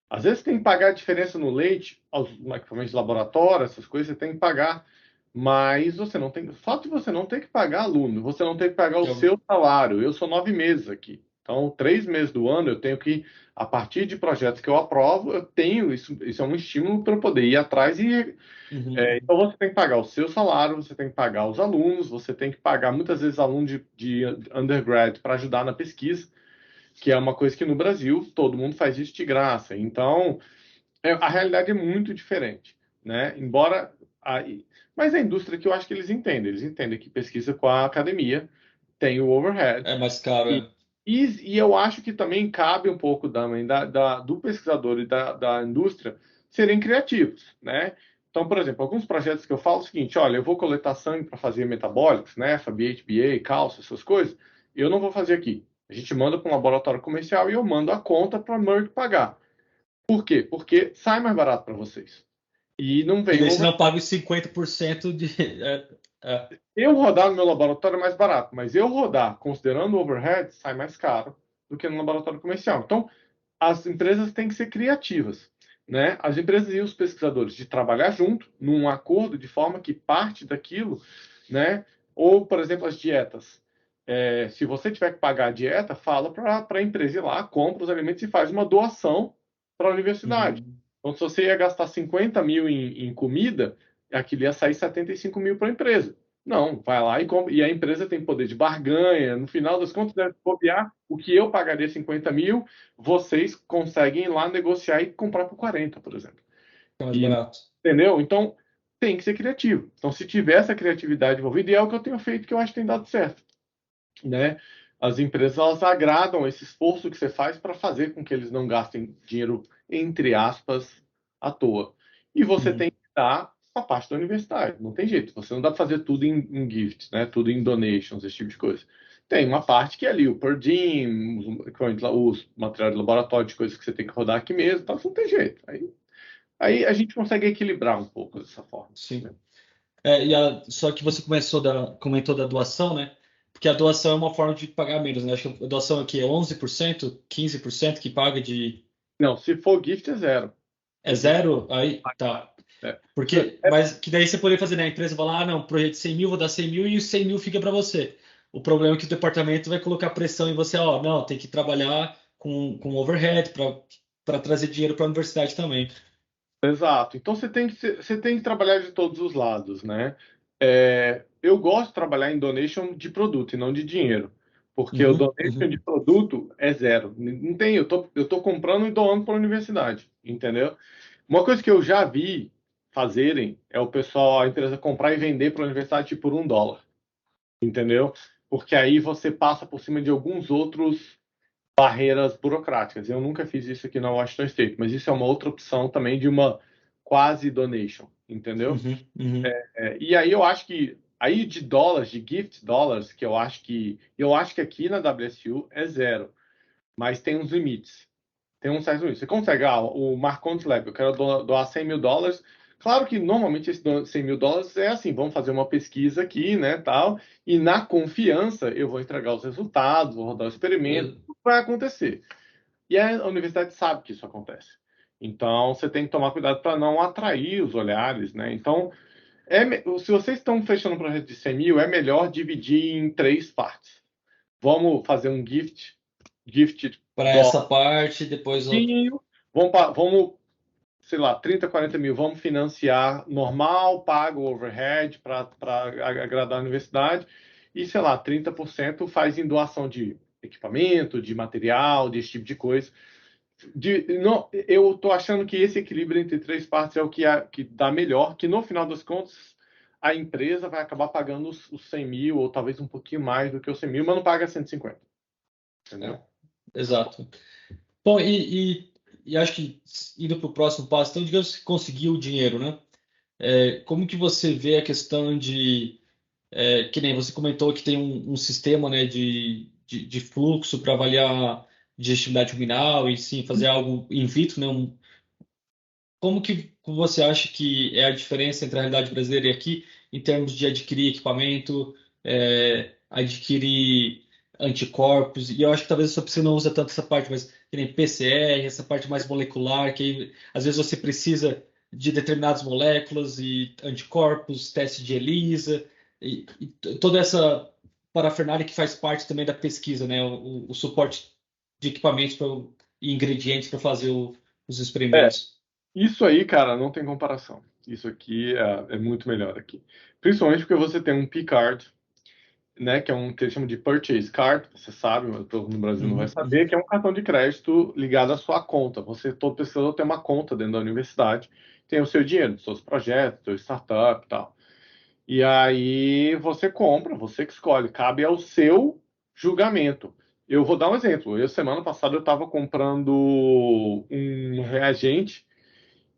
Às vezes tem que pagar a diferença no leite, aos equipamentos de laboratório, essas coisas você tem que pagar, mas você não tem. O fato de você não ter que pagar aluno, você não tem que pagar o eu- seu salário. Eu sou 9 meses aqui. Então, 3 meses do ano eu tenho que, a partir de projetos que eu aprovo, eu tenho isso, isso é um estímulo para eu poder ir atrás e uhum, então você tem que pagar o seu salário, você tem que pagar os alunos, você tem que pagar muitas vezes aluno de undergrad para ajudar na pesquisa, que é uma coisa que no Brasil todo mundo faz isso de graça. Então, a realidade é muito diferente, né? Mas a indústria que eu acho que eles entendem que pesquisa com a academia tem o overhead é mais caro. e, e eu acho que também cabe um pouco do pesquisador e da indústria serem criativos, né? Então, por exemplo, alguns projetos que eu falo é o seguinte: olha, eu vou coletar sangue para fazer metabólicos, né? BHBA, cálcio, essas coisas. Eu não vou fazer aqui. A gente manda para um laboratório comercial e eu mando a conta para a Merck pagar. Por quê? Porque sai mais barato para vocês. E não E vem daí o você over. não paga os 50% de. É. Eu rodar no meu laboratório é mais barato, mas eu rodar considerando o overhead sai mais caro do que no laboratório comercial. Então, as empresas têm que ser criativas, né? As empresas e os pesquisadores de trabalhar junto num acordo de forma que parte daquilo, né? Ou, por exemplo, as dietas. Se você tiver que pagar a dieta, fala para a empresa ir lá, compra os alimentos e faz uma doação para a universidade. Uhum, Então, se você ia gastar 50 mil em comida, aquilo ia sair 75 mil para a empresa. Não, vai lá e compra. E a empresa tem poder de barganha. No final das contas, deve copiar o que eu pagaria 50 mil, vocês conseguem ir lá negociar e comprar por 40, por exemplo. é mais E, barato. entendeu? Então, tem que ser criativo. Então, se tiver essa criatividade envolvida, e é o que eu tenho feito, que eu acho que tem dado certo, né? As empresas, elas agradam esse esforço que você faz para fazer com que eles não gastem dinheiro, entre aspas, à toa. E você tem Uhum. que dar a parte da universidade. Não tem jeito. Você não dá para fazer tudo em gifts, né? Tudo em donations, esse tipo de coisa. Tem uma parte que é ali, o per diem, os materiais de laboratório, de coisas que você tem que rodar aqui mesmo, então não tem jeito. Aí a gente consegue equilibrar um pouco dessa forma, Sim. né? Só que você comentou da doação, né? Porque a doação é uma forma de pagar menos, né? Acho que a doação aqui é 11%, 15% que paga de. Não, se for gift é zero. É Se for gift, zero? Aí, tá. é. Porque, mas que daí você poderia fazer, né? A empresa vai lá, não, projeto de 100 mil, vou dar 100 mil e os 100 mil fica para você. O problema é que o departamento vai colocar pressão em você, ó, não, tem que trabalhar com overhead para trazer dinheiro para a universidade também. Exato. Então você tem que trabalhar de todos os lados, né? Eu gosto de trabalhar em donation de produto e não de dinheiro, Porque o Uhum, donation uhum, de produto é zero. Não tem, eu tô comprando e doando para a universidade, entendeu? Uma coisa que eu já vi fazerem é o pessoal, a empresa comprar e vender para a universidade por $1, entendeu? Porque aí você passa por cima de alguns outros barreiras burocráticas. Eu nunca fiz isso aqui na Washington State, mas isso é uma outra opção também de uma quase donation, entendeu? uhum, uhum. E aí eu acho que aí de dólares, de gift dollars, que eu acho que aqui na WSU é zero, mas tem uns limites. Tem um certo limite. Você consegue, o Marconi Lab, eu quero doar $100.000. Claro que normalmente esse $100.000 é assim, vamos fazer uma pesquisa aqui, né, tal, e na confiança eu vou entregar os resultados, vou rodar o experimento, Eu- tudo vai acontecer. E a universidade sabe que isso acontece. Então, você tem que tomar cuidado para não atrair os olhares, né? Então, se vocês estão fechando um projeto de 100 mil, é melhor dividir em três partes. Vamos fazer um gift Para dólar. essa parte, depois outro. Vamos, sei lá, 30, 40 mil, vamos financiar normal, pago overhead para agradar a universidade, e, sei lá, 30% faz em doação de equipamento, de material, desse tipo de coisa. Não, eu estou achando que esse equilíbrio entre três partes é o que dá melhor, que no final das contas a empresa vai acabar pagando os 100 mil, ou talvez um pouquinho mais do que os 100 mil, mas não paga 150, É, entendeu? exato. Bom, e acho que indo para o próximo passo, então, digamos que conseguiu o dinheiro, né? Como que você vê a questão de, que nem você comentou que tem um sistema, né, de fluxo para avaliar digestibilidade ruminal e sim fazer algo in vitro, né? Como que você acha que é a diferença entre a realidade brasileira e aqui em termos de adquirir equipamento, adquirir anticorpos? E eu acho que talvez você não usa tanto essa parte, mas que nem PCR, essa parte mais molecular, que aí, às vezes você precisa de determinadas moléculas e anticorpos, teste de ELISA e toda essa parafernália que faz parte também da pesquisa, né? O suporte de equipamentos e ingredientes para fazer os É, experimentos. isso aí, cara, não tem comparação. Isso aqui é muito melhor aqui. Principalmente porque você tem um P-Card, né, que é um que eles chamam de Purchase Card, você sabe, mas todo mundo no Brasil não vai Uhum, saber, uhum. que é um cartão de crédito ligado à sua conta. Todo pessoa tem uma conta dentro da universidade, tem o seu dinheiro, dos seus projetos, seu startup e tal. E aí você compra, você que escolhe, cabe ao seu julgamento. Eu vou dar um exemplo. Semana passada, eu estava comprando um reagente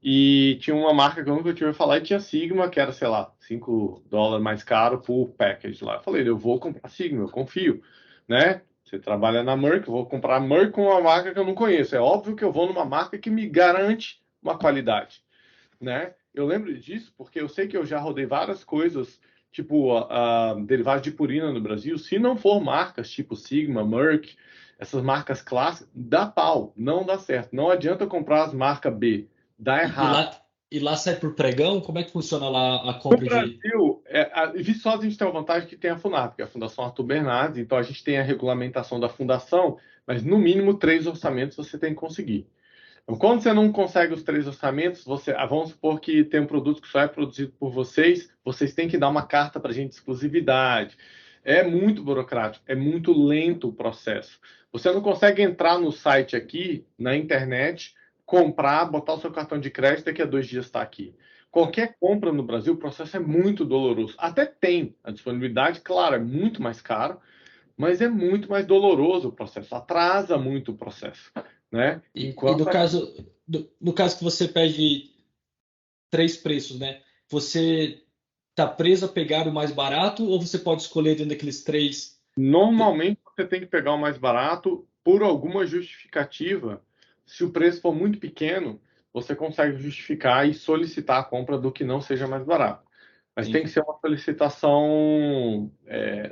e tinha uma marca que eu nunca tinha ouvido falar e tinha Sigma, que era, sei lá, $5 mais caro por package lá. Eu falei, eu vou comprar Sigma, eu confio, né? Você trabalha na Merck, eu vou comprar Merck com uma marca que eu não conheço. É óbvio que eu vou numa marca que me garante uma qualidade, né? Eu lembro disso porque eu sei que eu já rodei várias coisas, tipo derivados de purina no Brasil. Se não for marcas tipo Sigma, Merck, essas marcas clássicas, dá pau, não dá certo. Não adianta comprar as marcas B, dá E, e errado. lá, e lá sai por pregão? Como é que funciona lá a compra de. Brasil, em Viçosa a gente tem a vantagem que tem a FUNAP, que é a Fundação Arthur Bernardes, então a gente tem a regulamentação da fundação, mas no mínimo 3 orçamentos você tem que conseguir. Então, quando você não consegue os 3 orçamentos, vamos supor que tem um produto que só é produzido por vocês têm que dar uma carta para a gente de exclusividade. É muito burocrático, é muito lento o processo. Você não consegue entrar no site aqui, na internet, comprar, botar o seu cartão de crédito, daqui a 2 dias está aqui. Qualquer compra no Brasil, o processo é muito doloroso. Até tem a disponibilidade, claro, é muito mais caro, mas é muito mais doloroso o processo, atrasa muito o processo, né? E no caso, no caso que você pede três preços, né? Você tá preso a pegar o mais barato ou você pode escolher dentro daqueles três? Normalmente você tem que pegar o mais barato por alguma justificativa. Se o preço for muito pequeno, você consegue justificar e solicitar a compra do que não seja mais barato. Mas tem que Entendi. ser uma solicitação,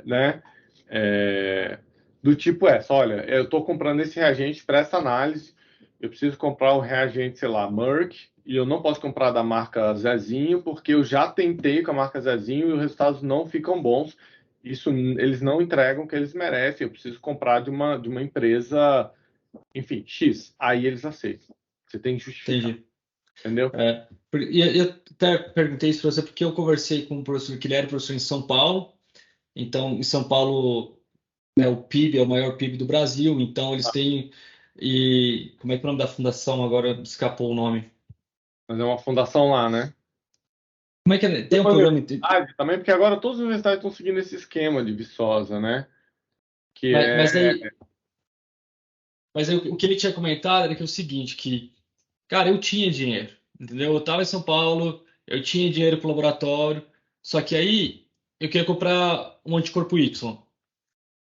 né, é, do tipo essa. Olha, eu estou comprando esse reagente para essa análise. Eu preciso comprar o reagente, sei lá, Merck, e eu não posso comprar da marca Zezinho porque eu já tentei com a marca Zezinho e os resultados não ficam bons. Isso eles não entregam o que eles merecem. Eu preciso comprar de uma empresa, enfim, X. Aí eles aceitam. Você tem que justificar, Entendi. entendeu? E eu até perguntei isso para você porque eu conversei com um professor que ele era professor em São Paulo. Então, em São Paulo, né, o PIB é o maior PIB do Brasil, então eles têm. E como é que é o nome da fundação? Agora escapou o nome. Mas é uma fundação lá, né? Como é que é? Tem Tem um uma programa. universidade também, porque agora todas as universidades estão seguindo esse esquema de Viçosa, né? Que Mas, é. mas aí, mas aí o que ele tinha comentado era que é o seguinte, que, cara, eu tinha dinheiro, entendeu? Eu estava em São Paulo, eu tinha dinheiro para o laboratório, só que aí eu queria comprar um anticorpo Y.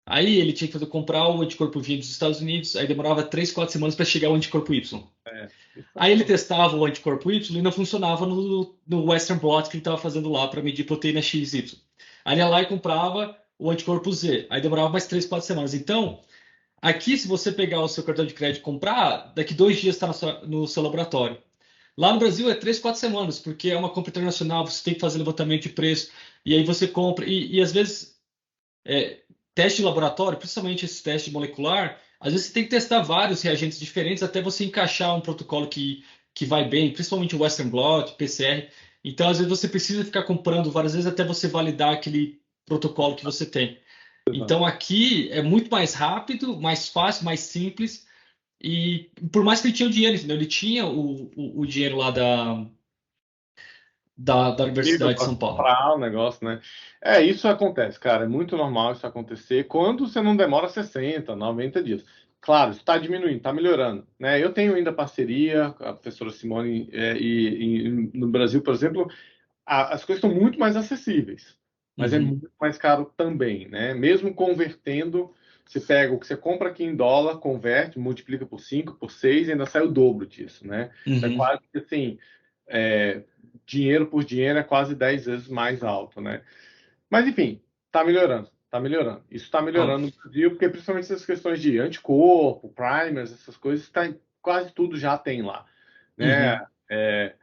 Aí ele tinha que comprar o anticorpo V dos Estados Unidos, aí demorava 3, 4 semanas para chegar o anticorpo Y. Isso Aí ele acontece. testava o anticorpo Y e não funcionava no Western blot que ele estava fazendo lá para medir proteína XY. Aí ele ia lá e comprava o anticorpo Z. Aí demorava mais 3, 4 semanas. Então, aqui, se você pegar o seu cartão de crédito e comprar, daqui 2 dias está no seu laboratório. Lá no Brasil é 3, 4 semanas, porque é uma compra internacional, você tem que fazer levantamento de preço, e aí você compra. E às vezes, é, teste de laboratório, principalmente esse teste molecular, às vezes você tem que testar vários reagentes diferentes até você encaixar um protocolo que vai bem, principalmente o Western blot, PCR. Então, às vezes, você precisa ficar comprando várias vezes até você validar aquele protocolo que você tem. Então aqui é muito mais rápido, mais fácil, mais simples. E por mais que ele tinha o dinheiro, entendeu? Ele tinha o dinheiro lá da Universidade de Para São Paulo. comprar o negócio, né? Isso acontece, cara. É muito normal isso acontecer quando você não demora 60, 90 dias. Claro, isso está diminuindo, está melhorando, né? Eu tenho ainda parceria com a professora Simone, e no Brasil, por exemplo, as coisas estão muito mais acessíveis, mas é Uhum, muito mais caro também, né? Mesmo convertendo, você pega o que você compra aqui em dólar, converte, multiplica por 5, por 6, e ainda sai o dobro disso, né? Então é uhum. quase que assim, é, dinheiro por dinheiro é quase 10 vezes mais alto, né? Mas enfim, está melhorando, está melhorando. Isso está Ó, melhorando no Brasil, porque principalmente essas questões de anticorpo, primers, essas coisas, quase tudo já tem lá, né? uhum. É,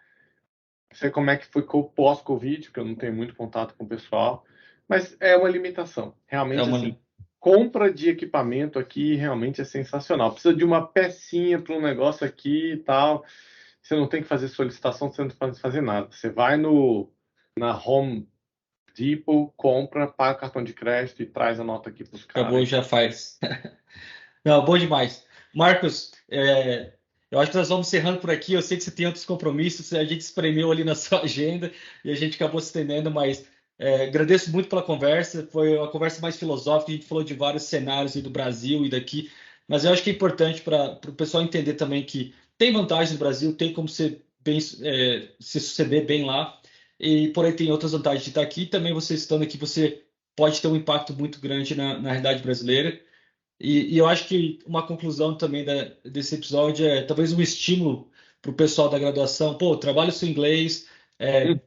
não sei como é que foi pós-Covid, porque eu não tenho muito contato com o pessoal, mas é uma limitação. É Realmente, uma. assim, compra de equipamento aqui realmente é sensacional. Precisa de uma pecinha para um negócio aqui e tal. Você não tem que fazer solicitação, você não tem que fazer nada. Você vai na Home Depot, compra, paga o cartão de crédito e traz a nota aqui para os Acabou, caras. já faz. Não, bom demais. Marcos, eu acho que nós vamos encerrando por aqui. Eu sei que você tem outros compromissos, a gente espremeu ali na sua agenda e a gente acabou se estendendo, mas agradeço muito pela conversa. Foi uma conversa mais filosófica, a gente falou de vários cenários aí do Brasil e daqui, mas eu acho que é importante para o pessoal entender também que tem vantagens no Brasil, tem como ser bem, se suceder bem lá, e porém tem outras vantagens de estar aqui. Também você estando aqui, você pode ter um impacto muito grande na realidade brasileira. E eu acho que uma conclusão também desse episódio é talvez um estímulo para o pessoal da graduação. Pô, trabalha o seu inglês,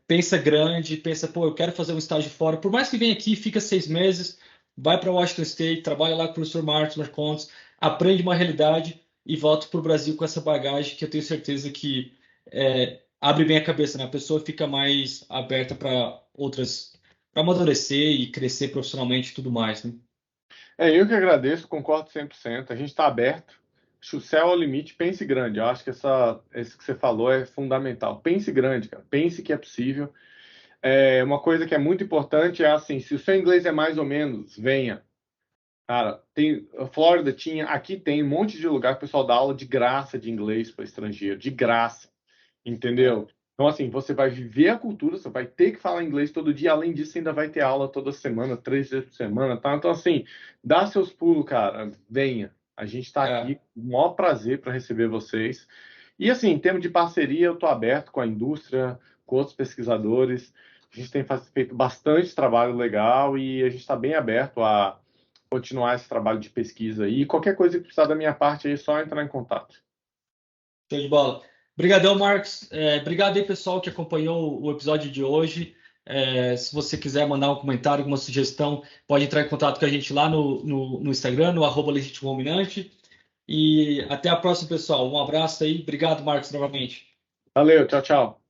pensa grande, pensa, pô, eu quero fazer um estágio fora. Por mais que venha aqui, fica 6 meses, vai para Washington State, trabalha lá com o professor Marcos Marcondes, aprende uma realidade e volta para o Brasil com essa bagagem que eu tenho certeza que abre bem a cabeça, né? A pessoa fica mais aberta para outras, para amadurecer e crescer profissionalmente e tudo mais, né? Eu que agradeço, concordo 100%. A gente está aberto. Acho que o céu é o limite. Pense grande. Eu acho que esse que você falou é fundamental. Pense grande, cara. Pense que é possível. Uma coisa que é muito importante é assim: se o seu inglês é mais ou menos, venha. Cara, a Flórida tinha, aqui tem um monte de lugar que o pessoal dá aula de graça de inglês para estrangeiro, de graça. É, Entendeu? Então, assim, você vai viver a cultura, você vai ter que falar inglês todo dia. Além disso, ainda vai ter aula toda semana, 3 vezes por semana, tá? Então, assim, dá seus pulos, cara. Venha. A gente está aqui é. com o maior prazer para receber vocês. E, assim, em termos de parceria, eu estou aberto com a indústria, com outros pesquisadores. A gente tem feito bastante trabalho legal e a gente está bem aberto a continuar esse trabalho de pesquisa aí. E qualquer coisa que precisar da minha parte aí, é só entrar em contato. Show de bola. Obrigadão, Marcos. Obrigado aí, pessoal, que acompanhou o episódio de hoje. Se você quiser mandar um comentário, alguma sugestão, pode entrar em contato com a gente lá no Instagram, no @legitimominante. E até a próxima, pessoal. Um abraço aí. Obrigado, Marcos, novamente. Valeu, tchau, tchau.